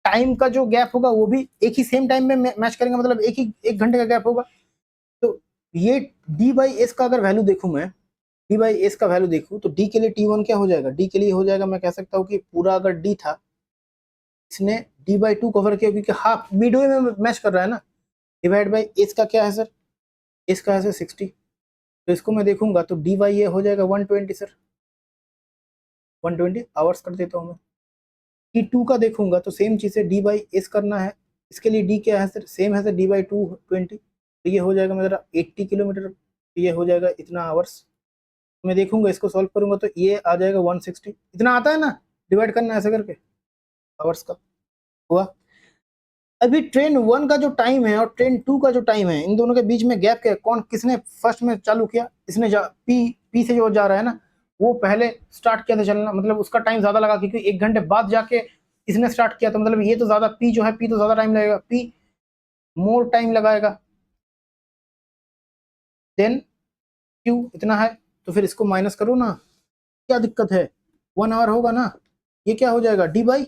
टाइम का जो गैप होगा वो भी एक ही सेम टाइम में मैच करेंगे, मतलब एक घंटे का गैप होगा। तो ये डी बाई एस का अगर वैल्यू देखूं मैं, डी बाई एस का वैल्यू देखूं तो डी के लिए T1 क्या हो जाएगा, डी के लिए हो जाएगा, मैं कह सकता हूँ कि पूरा अगर डी था, इसने D/2 कवर किया क्योंकि हाफ मिडवे में मैच कर रहा है ना, डिवाइड बाई एस का क्या है सर, एस का है सर 60। तो इसको मैं देखूंगा तो डी बाई ए हो जाएगा 120 सर, 120 आवर्स कर देता हूँ मैं। T2 का देखूंगा तो सेम चीज़ है, डी बाई एस करना है, इसके लिए डी क्या है सर, सेम है सर, D/2 20। तो ये हो जाएगा मेरा 80 किलोमीटर, ये हो जाएगा इतना आवर्स। मैं देखूंगा इसको सॉल्व करूंगा तो ये आ जाएगा 160, इतना आता है ना, डिवाइड करना है ऐसे करके आवर्स का हुआ। अभी ट्रेन 1 का जो टाइम है और ट्रेन 2 का जो टाइम है, इन दोनों के बीच में गैप क्या है, कौन किसने फर्स्ट में चालू किया, इसने पी से जो जा रहा है ना वो पहले स्टार्ट किया था चलना, मतलब उसका टाइम ज्यादा लगा क्योंकि 1 घंटे बाद जाके इसने स्टार्ट किया, तो मतलब ये तो ज्यादा पी जो है, पी तो ज्यादा टाइम लगेगा, पी मोर टाइम लगाएगा देन क्यू इतना है। तो फिर इसको माइनस करो ना, क्या दिक्कत है, 1 आवर होगा ना, ये क्या हो जाएगा डी बाई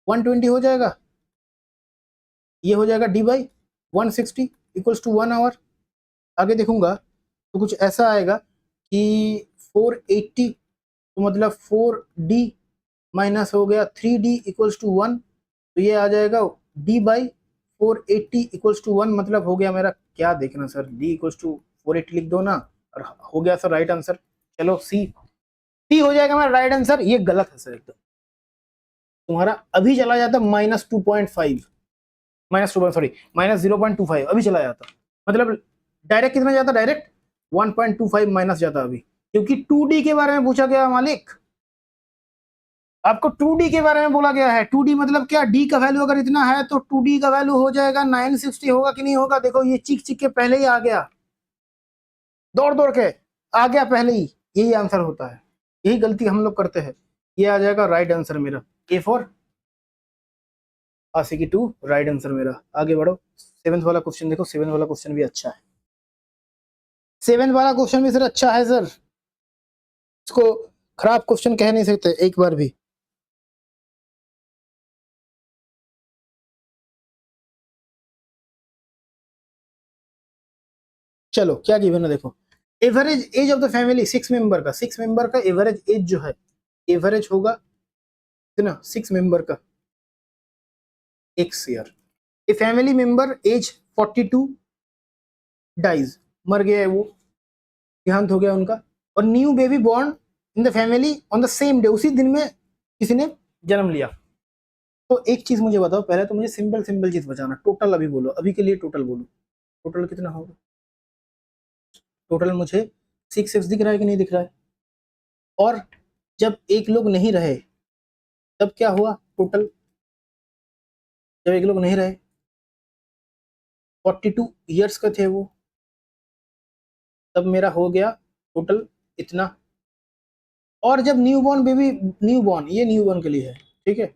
120 हो जाएगा, ये हो जाएगा D by 160 equals to 1 hour. आगे देखूंगा तो कुछ ऐसा आएगा कि 480, तो मतलब 4D माइनस हो गया 3D इक्वल्स टू 1, तो ये आ जाएगा D बाई 480 इक्वल्स टू 1, मतलब हो गया मेरा क्या देखना सर, D इक्वल्स टू 480 लिख दो ना और हो गया सर राइट आंसर। चलो सी हो जाएगा मेरा राइट आंसर। ये गलत है सर एकदम, तुम्हारा अभी चला जाता -2.5, -0.25 अभी चला जाता, मतलब डायरेक्ट कितना जाता, डायरेक्ट 1.25 माइनस जाता अभी, क्योंकि 2D के बारे में पूछा गया मालिक, आपको 2D के बारे में बोला गया है। 2D मतलब क्या, D का वैल्यू अगर इतना है तो 2D का वैल्यू हो जाएगा 960, होगा कि नहीं होगा, देखो ये चिक के पहले ही आ गया, दौड़ के आ गया पहले ही, यही आंसर होता है, यही गलती हम लोग करते हैं। ये आ जाएगा राइट आंसर मेरा, A for Aashiqui 2 right answer मेरा। आगे बढ़ो, 7th वाला क्वेश्चन देखो, 7th वाला क्वेश्चन भी अच्छा है, 7th वाला क्वेश्चन भी सर अच्छा है सर, इसको खराब क्वेश्चन कह नहीं सकते एक बार भी। चलो क्या गिवन है देखो, average age of the family 6 member का, 6 मेंबर का एवरेज एज जो है, एवरेज होगा कितना 6 मेंबर का, 1 year. A family member age 42 dies, मर गया है वो, देहांत हो गया उनका, और new baby born in the family on the same day, उसी दिन में किसी ने जन्म लिया। तो एक चीज मुझे बताओ, पहले तो मुझे सिंपल सिंपल चीज बचाना, टोटल अभी बोलो, अभी के लिए टोटल बोलो, टोटल कितना होगा? टोटल मुझे 6x दिख रहा है कि नहीं दिख रहा है? और जब एक लोग नहीं रहे तब क्या हुआ टोटल? जब एक लोग नहीं रहे 42 ईयर्स का थे वो, तब मेरा हो गया टोटल इतना। और जब न्यूबॉर्न बेबी, न्यूबॉर्न, ये न्यूबॉर्न के लिए है, ठीक है,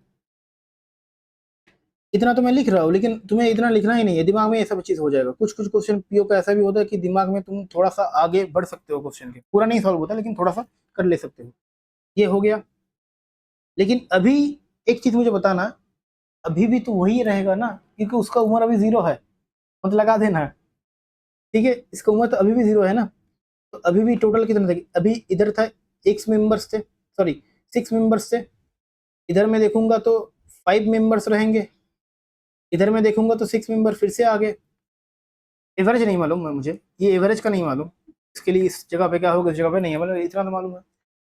इतना तो मैं लिख रहा हूँ, लेकिन तुम्हें इतना लिखना ही नहीं है, दिमाग में ये सब चीज हो जाएगा। कुछ कुछ क्वेश्चन पीओ का ऐसा भी होता है कि दिमाग में तुम थोड़ा सा आगे बढ़ सकते हो, क्वेश्चन के पूरा नहीं सॉल्व होता लेकिन थोड़ा सा कर ले सकते हो। ये हो गया। लेकिन अभी एक चीज मुझे बताना, अभी भी तो वही रहेगा ना, क्योंकि उसका उम्र अभी 0 है, मतलब लगा देना, ठीक है, इसका उम्र तो अभी भी 0 है ना। तो अभी भी टोटल कितना था? अभी इधर था x मेंबर्स थे, सॉरी 6 मेंबर्स थे, इधर मैं देखूंगा तो 5 मेंबर्स रहेंगे, इधर मैं देखूंगा तो 6 मेंबर फिर से आ गए। एवरेज नहीं मालूम है मुझे, ये एवरेज का नहीं मालूम, इसके लिए इस जगह पे क्या होगा, इस जगह पे नहीं है, मतलब इतना तो मालूम है।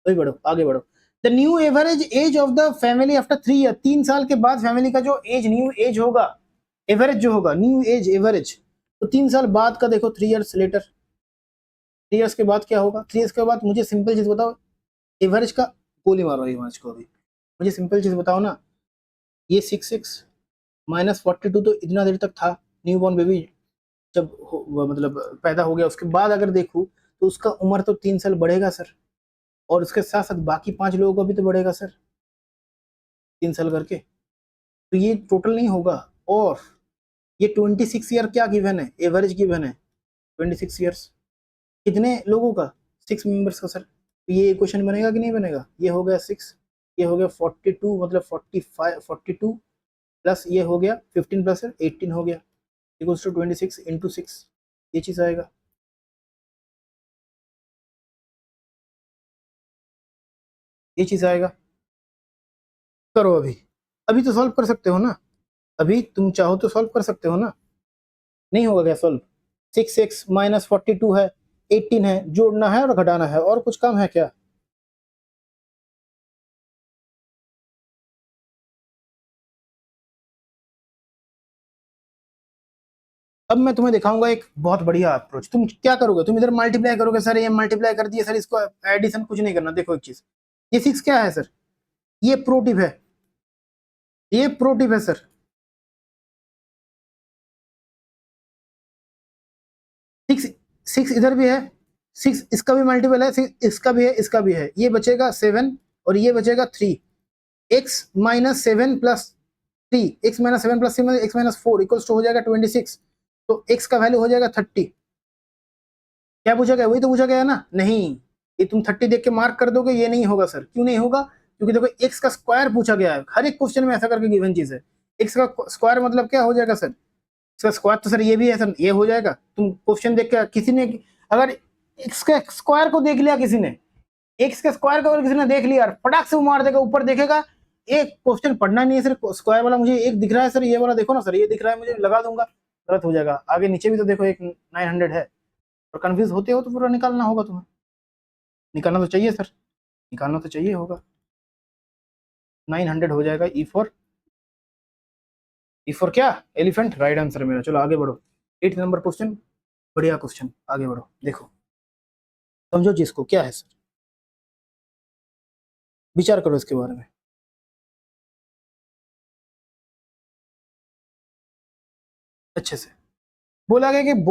अभी बढ़ो, आगे बढ़ो। The new average age of the family after 3 year, 3 साल के बाद फैमिली का जो एज, न्यू एज होगा, एवरेज जो होगा, न्यू एज एवरेज, तो 3 साल बाद का देखो, 3 ईयर्स लेटर, 3 ईयर्स के बाद क्या होगा? 3 ईयर्स के बाद मुझे सिंपल चीज बताओ, एवरेज का गोली मारो एवरेज को, अभी मुझे सिंपल चीज बताओ ना। ये 6 माइनस 42 तो इतना देर तक था, न्यू बॉर्न बेबी जब मतलब पैदा हो गया, उसके बाद अगर देखूं तो उसका उम्र तो 3 साल बढ़ेगा सर, और उसके साथ साथ बाकी 5 लोगों का भी तो बढ़ेगा सर, 3 साल करके, तो ये टोटल नहीं होगा। और ये 26 ईयर क्या गिवन है, एवरेज गिवन है 26 ईयर्स, कितने लोगों का? 6 मेंबर्स का सर, तो ये क्वेश्चन बनेगा कि नहीं बनेगा? ये हो गया 6, ये हो गया 42, मतलब 45, 42 प्लस ये हो गया 15 प्लस 18 हो गया, इक्वल्स टू 26 इंटू 6, ये चीज आएगा। ये चीज आएगा। करो अभी, अभी तो सॉल्व कर सकते हो ना, अभी तुम चाहो तो सॉल्व कर सकते हो ना, नहीं होगा क्या सॉल्व? 6x माइनस 42 है, 18 है, जोड़ना है और घटाना है, और कुछ काम है क्या? अब मैं तुम्हें दिखाऊंगा एक बहुत बढ़िया अप्रोच। तुम क्या करोगे, तुम इधर मल्टीप्लाई करोगे, सर ये मल्टीप्लाई कर दिए सर, इसको एडिशन कुछ नहीं करना। देखो एक चीज, ये 6 क्या है सर, ये प्रो टिप है, ये प्रो टिप है सर। 6, 6 इधर भी है, 6 इसका भी मल्टीपल है, 6 इसका भी है, इसका भी है, ये बचेगा 7 और ये बचेगा 3, x minus 7 plus 3, x minus 7 plus 3 x minus 4 equals to हो जाएगा 26, तो एक्स का वैल्यू हो जाएगा 30। क्या पूछा गया? वही तो पूछा गया है ना। नहीं, ये तुम 30 देख के मार्क कर दोगे, ये नहीं होगा सर। क्यों नहीं होगा? क्योंकि देखो एक्स का स्क्वायर पूछा गया है, हर एक क्वेश्चन में ऐसा करके गिवन चीज है। एक्स का स्क्वायर मतलब क्या हो जाएगा सर? इसका स्क्वायर तो सर ये भी है सर, ये हो जाएगा। तुम क्वेश्चन देख के किसी ने अगर एक्स के स्क्वायर को देख लिया, किसी ने एक्स के स्क्वायर को अगर किसी ने देख लिया, फटाक से वो मार देगा, ऊपर देखेगा, एक क्वेश्चन पढ़ना नहीं है सर, स्क्वायर वाला मुझे एक दिख रहा है सर, ये वाला देखो ना सर, ये दिख रहा है मुझे, लगा दूंगा, गलत हो जाएगा। आगे नीचे भी तो देखो एक 900 है, और कंफ्यूज होते हो तो पूरा निकालना होगा तुम्हें, निकालना तो चाहिए सर, निकालना तो चाहिए होगा। 900 हो जाएगा। ई फॉर क्या? एलिफेंट, राइट आंसर मेरा। चलो आगे बढ़ो, 8 नंबर क्वेश्चन, बढ़िया क्वेश्चन, आगे बढ़ो। देखो समझो जिसको क्या है सर, विचार करो इसके बारे में अच्छे से। बोला गया कि एक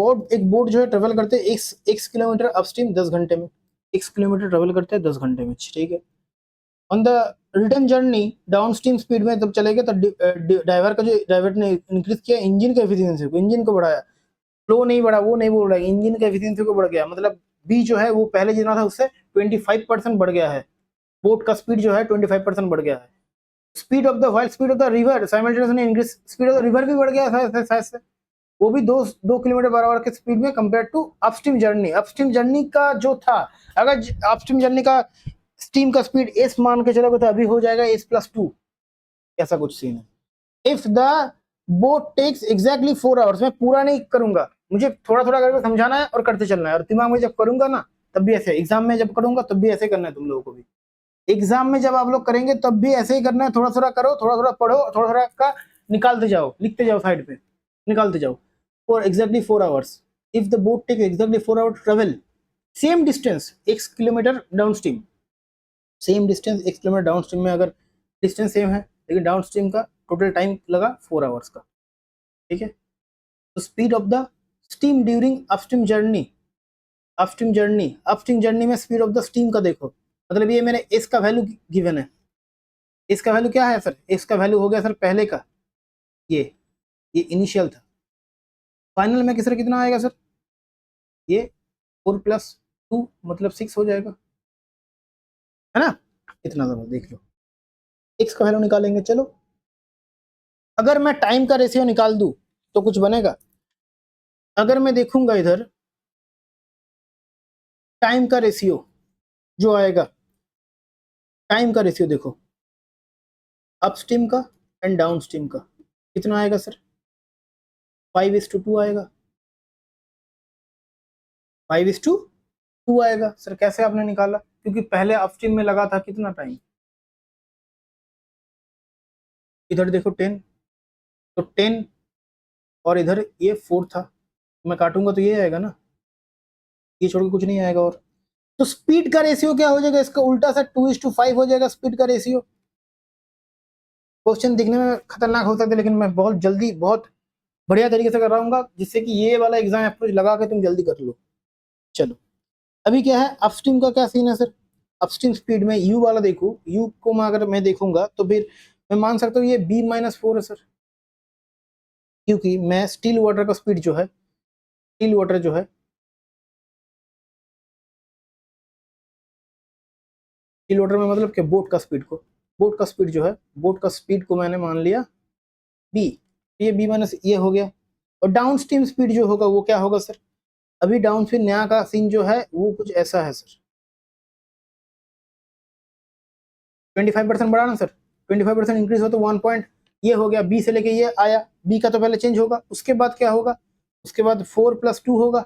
बोट जो है ट्रेवल करते हैं x किलोमीटर अपस्ट्रीम 10 घंटे में, x किलोमीटर ट्रेवल करते हैं 10 घंटे में, ठीक है। On the return journey down stream speed में जब चले गए तो ड्राइवर ने इंक्रीज किया इंजन के एफिशिएंसी को, इंजन को बढ़ाया, फ्लो नहीं बढ़ा, वो नहीं बोल रहा है, इंजन का एफिशिएंसी को बढ़ गया, मतलब बी जो है वो पहले जितना था उससे 25% बढ़ गया है, बोट का स्पीड जो है 25% बढ़ गया है। Speed of the river simultaneously increase, speed of the river भी बढ़ गया है, वो भी 2 किलोमीटर पर आवर के स्पीड में compare to upstream journey. Upstream journey का जो था, अगर अपस्ट्रीम जर्नी का स्टीम का स्पीड एस मान के चलोगे तो अभी हो जाएगा s+2, ऐसा कुछ सीन है। If the boat takes exactly 4 hours, मैं पूरा नहीं करूंगा, मुझे थोड़ा थोड़ा करके समझाना है और करते चलना है, और दिमाग में जब करूंगा ना तब भी ऐसे, एग्जाम में जब करूंगा तब भी ऐसे करना है तुम लोगों को भी। एग्जाम में जब आप लोग करेंगे तब भी ऐसे ही करना है, थोड़ा थोड़ा करो, थोड़ा थोड़ा पढ़ो, थोड़ा थोड़ा का निकालते जाओ, लिखते जाओ साइड पे, निकालते जाओ। For exactly 4 hours, if the boat take exactly 4 hour travel same distance x kilometre downstream, same distance x kilometre downstream में, अगर डिस्टेंस सेम है लेकिन डाउन स्ट्रीम का टोटल टाइम लगा 4 आवर्स का, ठीक है। तो speed of the steam during upstream journey, upstream journey में स्पीड ऑफ द स्टीम का देखो, मतलब ये मैंने एस का वैल्यू गिवन है, एस का वैल्यू क्या है सर, एस का वैल्यू हो गया सर पहले का, ये इनिशियल था, फाइनल में किसर कितना आएगा सर, ये 4+2 मतलब 6 हो जाएगा, है ना। इतना जरा देख लो, एक्स का वैल्यू निकालेंगे। चलो अगर मैं टाइम का रेशियो निकाल दूं तो कुछ बनेगा। अगर मैं देखूंगा इधर टाइम का रेशियो जो आएगा, टाइम का रेशियो देखो अपस्ट्रीम का एंड डाउन स्ट्रीम का कितना आएगा सर, 5:2 आएगा, 5:2 आएगा सर। कैसे आपने निकाला, क्योंकि पहले अपस्ट्रीम में लगा था कितना टाइम, इधर देखो 10, तो 10 और इधर ये 4 था, मैं काटूंगा तो ये आएगा ना, ये छोड़ के कुछ नहीं आएगा। और तो स्पीड का रेशियो क्या हो जाएगा, इसका उल्टा सा 2:5 हो जाएगा स्पीड का रेशियो। क्वेश्चन दिखने में खतरनाक हो सकता है लेकिन मैं बहुत जल्दी बहुत बढ़िया तरीके से कर रहा हूँ, जिससे कि ये वाला एग्जाम अप्रोच लगा के तुम जल्दी कर लो। चलो अभी क्या है, अपस्ट्रीम का क्या सीन है सर, अपस्ट्रीम स्पीड में यू वाला देखो, यू को मैं अगर मैं देखूंगा तो फिर मैं मान सकता हूँ ये B-4 है सर, क्योंकि मैं स्टील वाटर का स्पीड जो है, स्टील वाटर जो है, स्टील वाटर में मतलब कि बोट का स्पीड को, बोट का स्पीड जो है, बोट का स्पीड को मैंने मान लिया B, ये B- ये हो गया। और डाउन स्ट्रीम स्पीड जो होगा वो क्या होगा सर, अभी डाउन स्ट्रीम नया का सीन जो है वो कुछ ऐसा है सर, 25% बढ़ा ना सर, 25% इंक्रीज हो तो 1 पॉइंट ये हो गया, बी से लेके ये आया, बी का तो पहले चेंज होगा, उसके बाद क्या होगा, उसके बाद 4+2 होगा,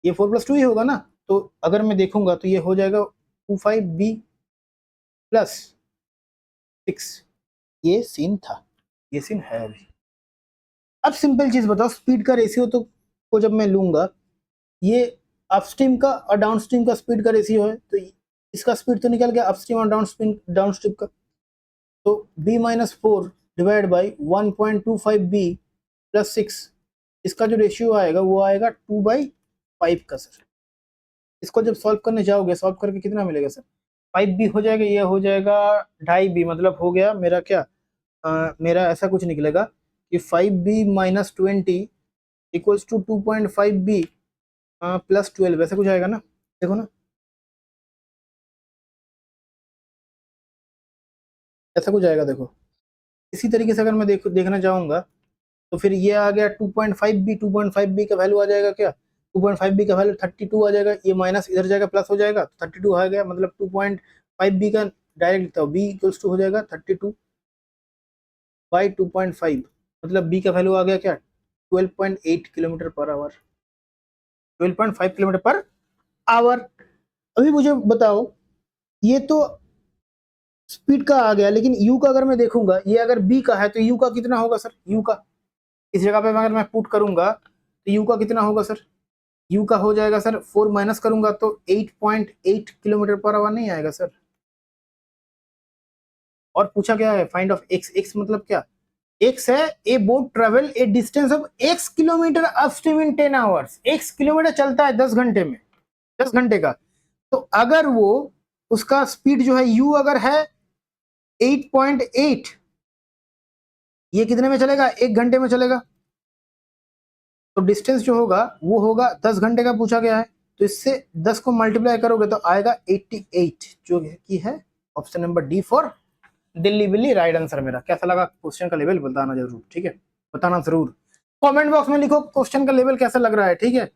ये 4+2 ही होगा ना। तो अगर मैं देखूंगा तो ये हो जाएगा 25B+6, ये सीन था, ये सीन है अभी। अब सिंपल चीज बताओ, स्पीड का रेशियो तो को जब मैं लूंगा, ये अपस्ट्रीम का और डाउनस्ट्रीम का स्पीड का रेशियो है, तो इसका स्पीड तो निकल गया अपस्ट्रीम और डाउनस्ट्रीम का, तो B-4 डिवाइड बाई 1.25B+6, इसका जो रेशियो आएगा वो आएगा 2/5 का सर। इसको जब सॉल्व करने जाओगे, सॉल्व करके कितना मिलेगा सर, 5B हो जाएगा, ये हो जाएगा 2.5B, मतलब हो गया मेरा क्या, मेरा ऐसा कुछ निकलेगा कि 5B-20 इक्वल्स टू 2.5B +12, ऐसा कुछ आएगा ना, देखो ना, ऐसा कुछ आएगा देखो। इसी तरीके से अगर मैं देखना चाहूंगा तो फिर ये आ गया 2.5B, 2.5B का वैल्यू आ जाएगा क्या, 2.5B का वैल्यू 32 आ जाएगा, ये माइनस इधर जाएगा प्लस हो जाएगा, 32 आ गया, मतलब 2.5B का डायरेक्ट लिखता हूँ, B इक्वल्स टू हो जाएगा 32/2.5, मतलब B का वैल्यू आ गया क्या, 12.8 kilometre per our, 12.5 kilometre per our. अभी मुझे बताओ, ये तो स्पीड का आ गया, लेकिन यू का अगर मैं देखूंगा, ये अगर बी का है तो यू का कितना होगा सर, यू का इस जगह पे अगर मैं पुट करूंगा तो यू का कितना होगा सर, यू का हो जाएगा सर 4 माइनस करूंगा तो 8.8 किलोमीटर पर आवर नहीं आएगा सर। और पूछा क्या है, फाइंड ऑफ एक्स, एक्स मतलब क्या, एक्स है ए boat travel A distance of x kilometre upstream in 10 hours, x kilometre चलता है 10 घंटे में, 10 घंटे का, तो अगर वो उसका स्पीड जो है यू अगर है 8.8, ये कितने में चलेगा, 1 घंटे में चलेगा, तो डिस्टेंस जो होगा वो होगा 10 घंटे का पूछा गया है, तो इससे 10 को मल्टीप्लाई करोगे तो आएगा 88, जो कि है option number D for Delhi बिल्ली, राइट आंसर मेरा। कैसा लगा क्वेश्चन का लेवल बताना जरूर, ठीक है, बताना जरूर, कमेंट बॉक्स में लिखो क्वेश्चन का लेवल कैसा लग रहा है, ठीक है।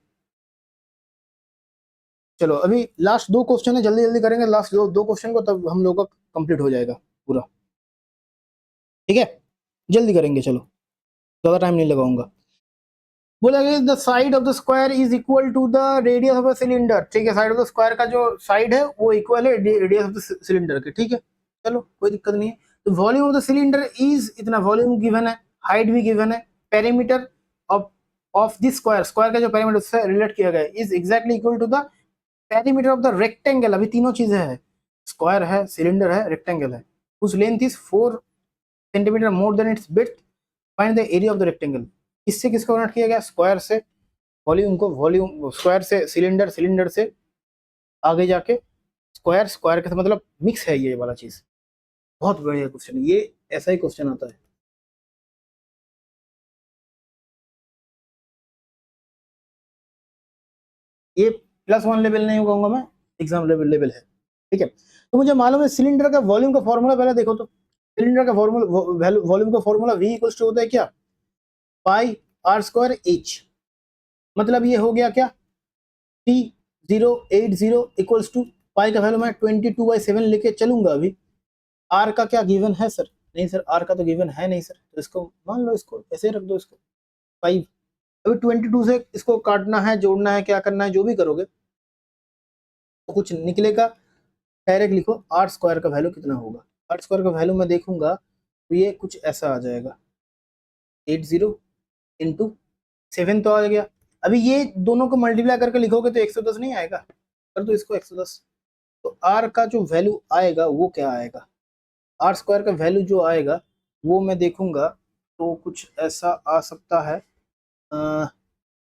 चलो अभी लास्ट 2 क्वेश्चन है, जल्दी जल्दी करेंगे लास्ट दो क्वेश्चन को, तब हम लोग का कंप्लीट हो जाएगा पूरा, ठीक है, जल्दी करेंगे, चलो ज्यादा टाइम नहीं लगाऊंगा। बोला गया the side of the square is equal to the radius of the cylinder, ठीक है, साइड ऑफ द स्क्वायर का जो साइड है वो इक्वल है रेडियस ऑफ द सिलेंडर के, ठीक है, चलो कोई दिक्कत नहीं है। तो volume of the cylinder is इतना, वॉल्यूम गिवन है, हाइट भी गिवन है, perimeter of of this square, square का जो पेरीमीटर उससे रिलेट किया गया है is exactly equal to the perimeter of the rectangle, अभी तीनों चीजें हैं, स्क्वायर है, सिलेंडर है, रेक्टेंगल है, उस length is 4 centimetre more than it's width, find the area of the rectangle. इससे किसको कनेक्ट किया गया, स्क्वायर से वॉल्यूम को, वॉल्यूम स्क्वायर से सिलेंडर, सिलेंडर से आगे जाके स्क्वायर, स्क्वायर के मतलब मिक्स है ये वाला चीज। बहुत बढ़िया क्वेश्चन, ये ऐसा ही क्वेश्चन आता है। ये +1 लेवल नहीं कहूंगा मैं, एग्जाम लेवल लेवल है, ठीक है। तो मुझे मालूम है सिलेंडर का वॉल्यूम का फॉर्मूला, पहले देखो तो सिलेंडर का फॉर्मूला, वॉल्यूम का फॉर्मूला V इक्वल्स टू होता है क्या, पाई आर स्क्वायर एच, मतलब ये हो गया क्या 3080 इक्वल्स टू पाई का वैल्यू मैं 22/7 लेके चलूंगा। अभी आर का क्या गिवन है सर, नहीं सर आर का तो गिवन है नहीं सर, तो इसको मान लो, इसको ऐसे रख दो, इसको 5, अभी 22 से इसको काटना है, जोड़ना है, क्या करना है, जो भी करोगे तो कुछ निकलेगा, डायरेक्ट लिखो आर स्क्वायर का वैल्यू कितना होगा। आर स्क्वायर का वैल्यू मैं देखूंगा तो ये कुछ ऐसा आ जाएगा 80 इंटू 7 तो आ गया। अभी ये दोनों को मल्टीप्लाई करके लिखोगे तो 110 नहीं आएगा, कर दो इसको 110, तो आर का जो वैल्यू आएगा वो क्या आएगा, आर स्क्वायर का वैल्यू जो आएगा वो मैं देखूंगा तो कुछ ऐसा आ सकता है,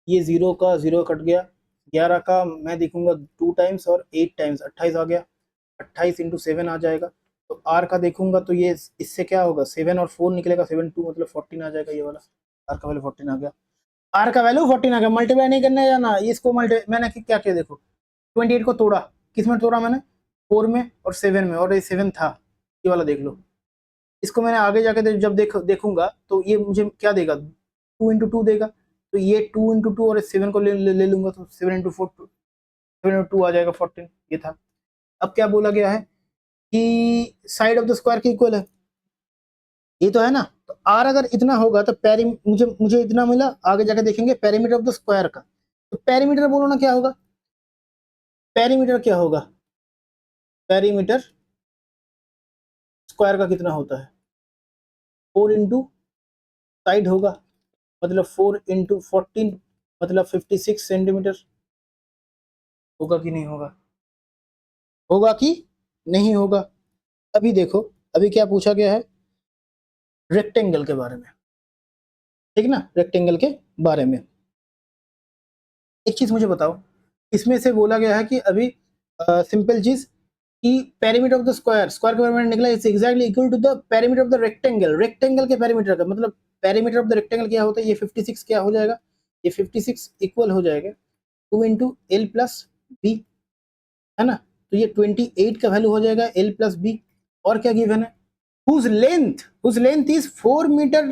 ये 0 का 0 कट गया, 11 का मैं देखूंगा 2 टाइम्स और 8 टाइम्स 28 आ गया, 28 इंटू 7 आ जाएगा। तो आर का देखूंगा तो ये इससे क्या होगा, 7 और 4 निकलेगा, 7 2 मतलब 14 आ जाएगा, ये वाला आर का वैल्यू 14 आ गया, आर का वैल्यू 14 आ गया। मल्टीप्लाई नहीं करना है जाना, इसको मैंने क्या किया देखो, 28 को तोड़ा, किस में तोड़ा मैंने, 4 में और 7 में, और ये 7 था, ये वाला देख लो। इसको मैंने आगे जाके जब देखूंगा तो ये मुझे क्या देगा, 2 इंटू 2 देगा, तो ये 2 इंटू 2 और 7 को ले लूंगा तो 7 इंटू 4 7 इंटू 2 आ जाएगा 14, ये था। अब क्या बोला गया है कि साइड ऑफ द स्क्वायर के इक्वल है, ये तो है ना, तो आर अगर इतना होगा तो मुझे इतना मिला, आगे जाके देखेंगे पेरीमीटर ऑफ द स्क्वायर का, तो पेरीमीटर बोलो ना क्या होगा, पेरीमीटर क्या होगा, पेरीमीटर स्क्वायर का कितना होता है 4 इंटू साइड होगा, मतलब 4 इंटू 14 मतलब 56 सेंटीमीटर, होगा कि नहीं होगा, होगा कि नहीं होगा। अभी देखो, अभी क्या पूछा गया है, रेक्टेंगल के बारे में, ठीक ना, रेक्टेंगल के बारे में एक चीज मुझे बताओ, इसमें से बोला गया है कि अभी सिंपल चीज कि perimeter of the square, square के बारे में निकला it's exactly equal to the perimeter of the rectangle, rectangle के पेरीमीटर का मतलब पेरीमीटर ऑफ द रेक्टेंगल क्या होता है, ये 56 क्या हो जाएगा, ये 56 इक्वल हो जाएगा 2 इंटू एल प्लस बी, है ना, तो ये 28 का वैल्यू हो जाएगा एल प्लस बी, और क्या गिवन है, whose length is 4 metre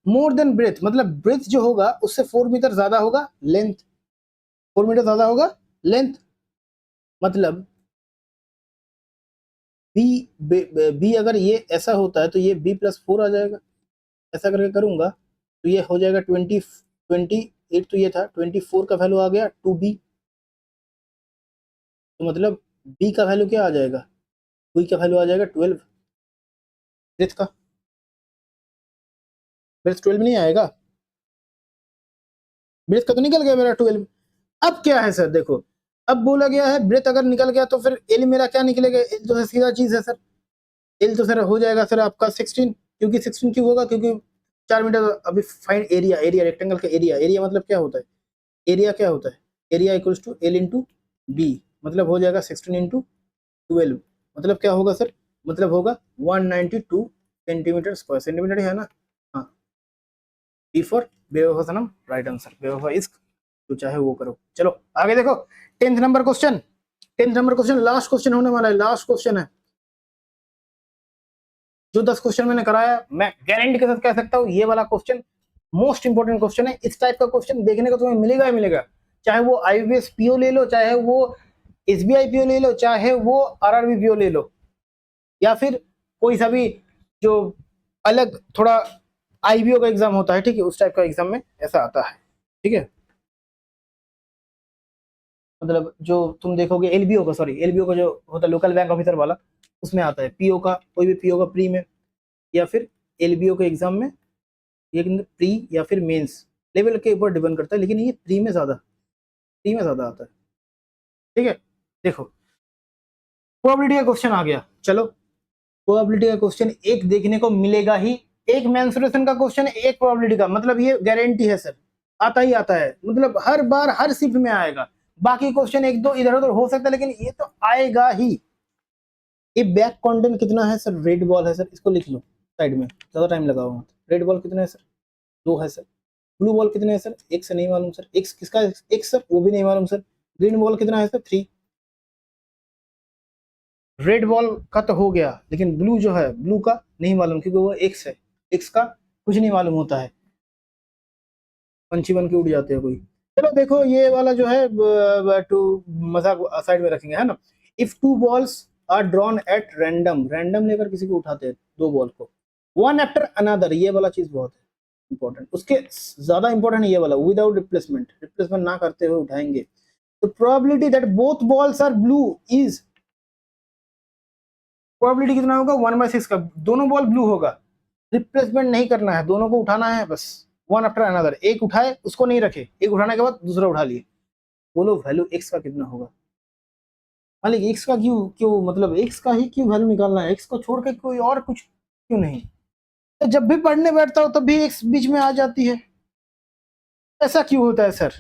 more than breadth, मतलब ब्रेथ जो होगा उससे 4 मीटर ज्यादा होगा लेंथ, 4 मीटर ज्यादा होगा लेंथ, मतलब बी अगर ये ऐसा होता है तो ये b+4 आ जाएगा, ऐसा करके करूंगा तो ये हो जाएगा 28, तो ये था 24 का वैल्यू आ गया 2b, तो मतलब b का वैल्यू क्या आ जाएगा, b का वैल्यू आ जाएगा 12, ब्रेथ का, ब्रेथ 12 नहीं आएगा, ब्रेथ का तो निकल गया मेरा 12। अब क्या है सर देखो, अब बोला गया है ब्रेथ अगर निकल गया तो फिर एल मेरा क्या निकलेगा, एल तो सीधा चीज है सर, एल तो सर हो जाएगा सर आपका 16, क्योंकि 16 क्यों होगा, क्योंकि 4 मीटर। अभी फाइंड एरिया, एरिया रेक्टेंगल का एरिया, एरिया मतलब क्या होता है, एरिया क्या होता है, area equals to L into B, मतलब हो जाएगा 16 इंटू 12, मतलब क्या होगा सर, मतलब होगा 192 सेंटीमीटर स्क्वायर, सेंटीमीटर है ना, हाँ, बी फॉर बेवफा सनम, राइट आंसर, बेवफा इश्क, तो चाहे वो करो। चलो आगे देखो, 10th number question, 10th number question last question होने वाला है, लास्ट क्वेश्चन है, जो 10 क्वेश्चन मैंने कराया मैं गारंटी के साथ कह सकता हूँ ये वाला क्वेश्चन मोस्ट इंपोर्टेंट क्वेश्चन है। इस टाइप का क्वेश्चन देखने को तुम्हें मिलेगा ही मिलेगा, चाहे वो आईबीएस पीओ ले लो, चाहे वो एसबीआई पीओ ले लो, चाहे वो आरआरबी पीओ ले लो, या फिर कोई सा भी जो अलग थोड़ा आईबीओ का एग्जाम होता है, ठीक है, उस टाइप का एग्जाम में ऐसा आता है। ठीक है, मतलब जो तुम देखोगे एलबीओ का, सॉरी एलबीओ का जो होता है लोकल बैंक ऑफिसर वाला, उसमें आता है पीओ का, कोई भी पीओ का प्री में या फिर एलबीओ के एग्जाम में, ये प्री या फिर मेंस लेवल के ऊपर डिपेंड करता है, लेकिन ये प्री में ज्यादा आता है। ठीक है, देखो प्रोबेबिलिटी का क्वेश्चन आ गया, चलो प्रोबेबिलिटी का क्वेश्चन एक देखने को मिलेगा ही, एक मेंसुरेशन का क्वेश्चन, एक प्रोबेबिलिटी का, मतलब ये गारंटी है सर, आता ही आता है, मतलब हर बार हर शिफ्ट में आएगा। बाकी क्वेश्चन एक दो इधर उधर हो सकता है, लेकिन ये तो आएगा ही। ये बैक कंटेंट कितना है सर, रेड बॉल है सर, इसको लिख लो साइड में, ज्यादा टाइम लगाओ। रेड बॉल कितना है सर, 2 है सर। ब्लू बॉल कितने है सर, एक से नहीं मालूम सर, एक किसका, एक सर वो भी नहीं मालूम सर। ग्रीन बॉल कितना है सर, 3। रेड बॉल का तो हो गया, लेकिन ब्लू जो है, ब्लू का नहीं मालूम क्योंकि वो एक्स है, एक्स का कुछ नहीं मालूम होता है, पंछी बन के उड़ जाते हैं कोई। चलो देखो ये वाला जो है टू मजाक साइड में रखेंगे, है ना। If 2 balls are drawn at random, random लेकर किसी को उठाते हैं 2 बॉल को, वन आफ्टर अनदर, ये वाला चीज बहुत है इंपॉर्टेंट, उसके ज्यादा इंपॉर्टेंट ये वाला, विदाउट रिप्लेसमेंट, रिप्लेसमेंट ना करते हुए उठाएंगे, तो probability that both balls are blue is, probability कितना होगा, 1/6 का, दोनों बॉल ब्लू होगा, रिप्लेसमेंट नहीं करना है, दोनों को उठाना है बस, वन आफ्टर अनदर, एक उठाए उसको नहीं रखे, एक उठाने के बाद दूसरा उठा लिए। बोलो वैल्यू एक्स का कितना होगा। मालिक एक्स का क्यों क्यों मतलब एक्स का ही क्यों वैल्यू निकालना है, एक्स को छोड़ के कोई और कुछ क्यों नहीं। तो जब भी पढ़ने बैठता हूं तब भी एक्स बीच में आ जाती है, ऐसा क्यों होता है सर।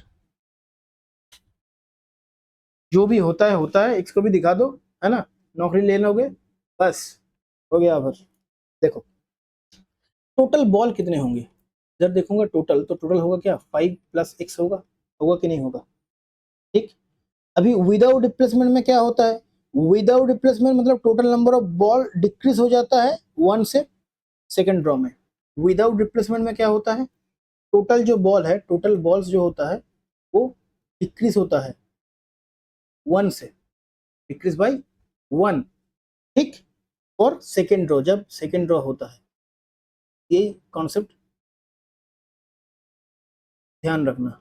जो भी होता है, एक्स को भी दिखा दो, है ना, नौकरी ले लोगे, बस हो गया। फिर देखो टोटल बॉल कितने होंगे, जब देखूंगा टोटल, तो टोटल होगा क्या, 5 + x होगा, होगा कि नहीं होगा। ठीक, अभी विदाउट रिप्लेसमेंट में क्या होता है, विदाउट रिप्लेसमेंट मतलब total number of ball decrease हो जाता है 1 से सेकंड ड्रॉ में। विदाउट रिप्लेसमेंट में क्या होता है, टोटल जो बॉल है, टोटल बॉल्स जो होता है वो डिक्रीज होता है 1 से, डिक्रीज बाई 1। ठीक, और सेकेंड ड्रॉ, जब सेकेंड ड्रॉ होता है, ये कॉन्सेप्ट ध्यान रखना,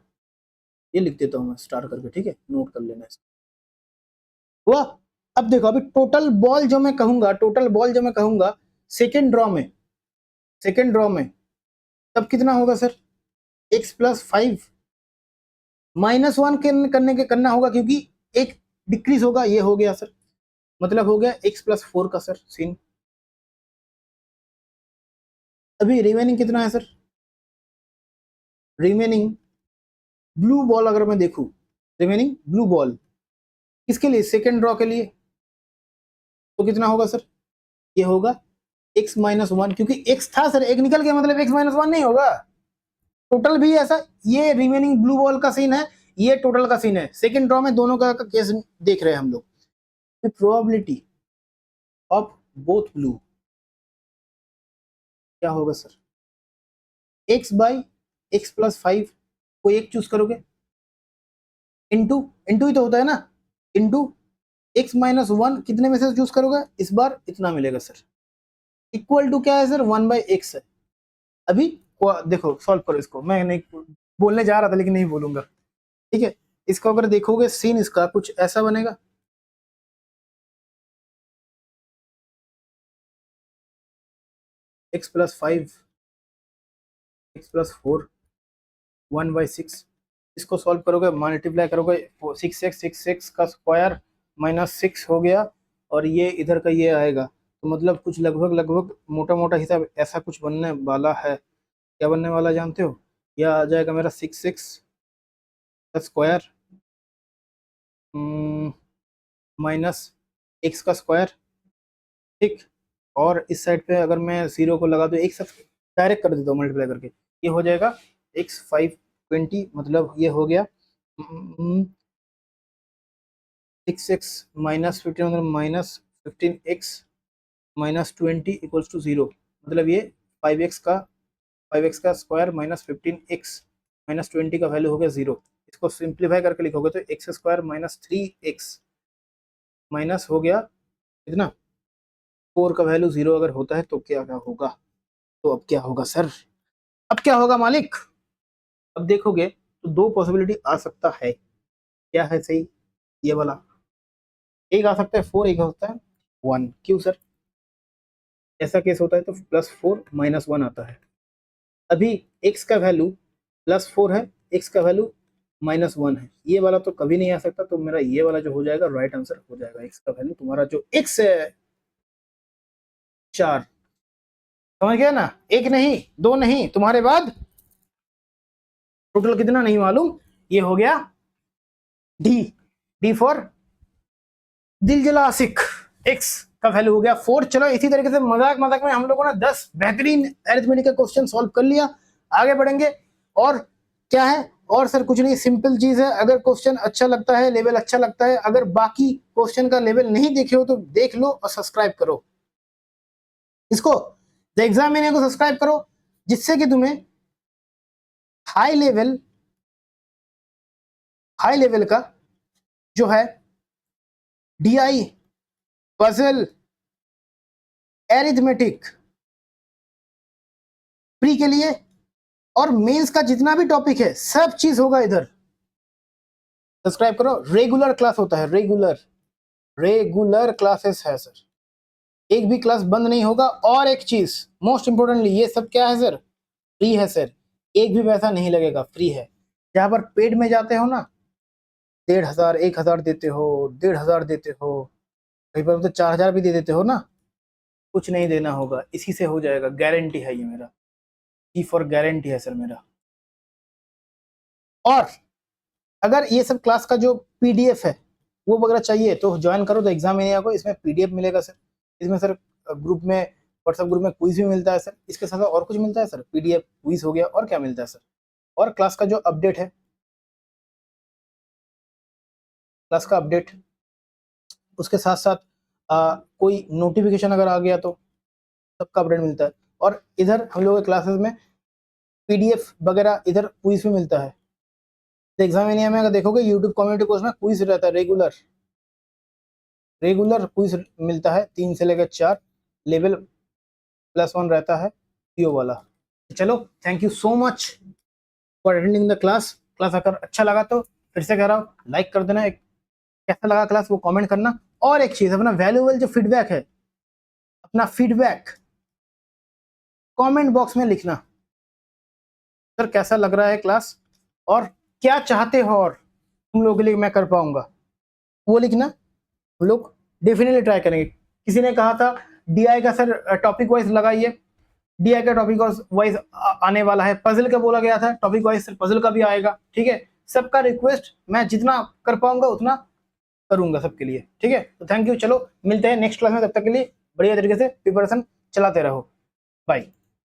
ये लिख देता हूं मैं स्टार करके, ठीक है, नोट कर लेना इसको। हुआ, अब देखो अभी टोटल बॉल जो मैं कहूंगा, टोटल बॉल जो मैं कहूंगा सेकेंड ड्रॉ में, सेकेंड ड्रॉ में तब कितना होगा सर, x + 5 -1 करने के करना होगा, क्योंकि एक डिक्रीज होगा, ये हो गया सर, मतलब हो गया x + 4 का सर सीन। अभी रिमेनिंग कितना है सर, रिमेनिंग ब्लू बॉल अगर मैं देखूं, रिमेनिंग ब्लू बॉल किसके लिए, सेकेंड ड्रॉ के लिए, तो कितना होगा सर, ये होगा x -1, क्योंकि x था सर, एक निकल गया, मतलब x -1 नहीं होगा, टोटल भी ऐसा, ये रिमेनिंग ब्लू बॉल का सीन है, ये टोटल का सीन है, सेकेंड ड्रॉ में दोनों का केस देख रहे हैं हम लोग। प्रोबेबिलिटी ऑफ बोथ ब्लू क्या होगा सर, x/x + 5, कोई एक चूज करोगे, इंटू, इंटू ही तो होता है ना, इंटू x -1 कितने में से चूज करोगे, इस बार इतना मिलेगा सर, इक्वल टू क्या है सर, 1/x है। अभी देखो सॉल्व करो इसको, मैं नहीं बोलने जा रहा था लेकिन नहीं बोलूंगा, ठीक है। इसको अगर देखोगे सीन इसका कुछ ऐसा बनेगा, x + 5, x + 4, 1/6, इसको सॉल्व करोगे, मल्टीप्लाई करोगे, 6x का स्क्वायर -6 हो गया, और ये इधर का ये आएगा, तो मतलब कुछ लगभग लगभग मोटा मोटा हिसाब ऐसा कुछ बनने वाला है। क्या बनने वाला जानते हो, यह आ जाएगा मेरा 6x का स्क्वायर -x का स्क्वायर। ठीक, और इस साइड पे अगर मैं 0 को लगा दूँ, एक साथ डायरेक्ट कर देता हूँ मल्टीप्लाई करके, ये हो जाएगा x 520, मतलब ये हो गया 6x -15 मतलब -15x -20 = 0, मतलब ये 5x का स्क्वायर -15x -20 का वैल्यू हो गया 0। इसको सिंप्लीफाई करके लिखोगे तो x² -3x माइनस हो गया कितना, 4 का वैल्यू 0 अगर होता है तो क्या क्या होगा, तो अब क्या होगा सर, अब क्या होगा मालिक, अब देखोगे तो दो पॉसिबिलिटी आ सकता है। क्या है सही? ये वाला एक आ सकता है 4, एक आ सकता है 1। क्यों सर? ऐसा केस होता है तो +4 -1 आता है। अभी x का वैल्यू +4 है, x का वैल्यू -1 है, ये वाला तो कभी नहीं आ सकता, तो मेरा ये वाला जो हो जाएगा राइट आंसर हो जाएगा। x का वैल्यू तुम्हारा जो x है 4, समझ गया ना? एक नहीं, दो नहीं, तुम्हारे बाद टोटल कितना नहीं मालूम। ये हो गया डी, डी फॉर दिल जला आशिक। x का वैल्यू हो गया 4। चलो इसी तरीके से मजाक मजाक में हम लोगों ने 10 बेहतरीन अरिथमेटिक का क्वेश्चन सॉल्व कर लिया। आगे बढ़ेंगे। और क्या है? और सर कुछ नहीं, सिंपल चीज है। अगर क्वेश्चन अच्छा लगता है, लेवल अच्छा लगता है, अगर बाकी क्वेश्चन का लेवल नहीं देखे हो तो देख लो और सब्सक्राइब करो इसको, द एग्जामिनर को सब्सक्राइब करो, जिससे कि तुम्हें हाई लेवल का जो है DI, पजल, एरिथमेटिक प्री के लिए और मेंस का जितना भी टॉपिक है सब चीज होगा इधर। सब्सक्राइब करो। रेगुलर क्लास होता है, रेगुलर क्लासेस है सर, एक भी क्लास बंद नहीं होगा। और एक चीज मोस्ट इंपोर्टेंटली, ये सब क्या है सर? फ्री है सर, एक भी पैसा नहीं लगेगा, फ्री है। जहां पर पेड में जाते हो ना 1500 1000 देते हो, 1500 देते हो, कहीं पर तो 4000 भी दे देते हो ना, कुछ नहीं देना होगा, इसी से हो जाएगा। गारंटी है ये मेरा, ई फॉर गारंटी है सर मेरा। और अगर ये सब क्लास का जो PDF है वो वगैरह चाहिए तो ज्वाइन करो द एग्जामिनिया को, इसमें PDF मिलेगा सर। इसमें सर ग्रुप में, व्हाट्सएप ग्रुप में क्विज भी मिलता है सर, इसके साथ और कुछ मिलता है सर? PDF क्विज हो गया, और क्या मिलता है सर? और क्लास का जो अपडेट है, क्लास का अपडेट, उसके साथ साथ कोई नोटिफिकेशन अगर आ गया तो सबका अपडेट मिलता है। और इधर हम लोगों के क्लासेस में PDF वगैरह, इधर क्विज भी मिलता है। एग्जामिनिया में अगर देखोगे यूट्यूब कम्युनिटी कोर्स में क्विज रहता है, रेगुलर क्विज मिलता है 3 से लेकर 4, लेवल +1 रहता है PO वाला। चलो thank you so much for attending the class. Class अगर अच्छा लगा तो फिर से कह रहा हूँ लाइक कर देना, कैसा लगा क्लास वो कमेंट करना। और एक चीज, अपना वैल्यूएबल जो फीडबैक है, अपना फीडबैक कमेंट बॉक्स में लिखना, सर कैसा लग रहा है क्लास और क्या चाहते हो और तुम लोगों के लिए मैं कर पाऊंगा, वो लिखना। हम लोग डेफिनेटली ट्राई करेंगे। किसी ने कहा था DI का सर टॉपिक वाइज लगाइए, DI का टॉपिक वाइज आने वाला है। पजल का बोला गया था टॉपिक वाइज, सर पजल का भी आएगा, ठीक है। सबका रिक्वेस्ट मैं जितना कर पाऊंगा उतना करूंगा सबके लिए, ठीक है। तो थैंक यू, चलो मिलते हैं नेक्स्ट क्लास में, तब तक के लिए बढ़िया तरीके से प्रिपरेशन चलाते रहो। बाय।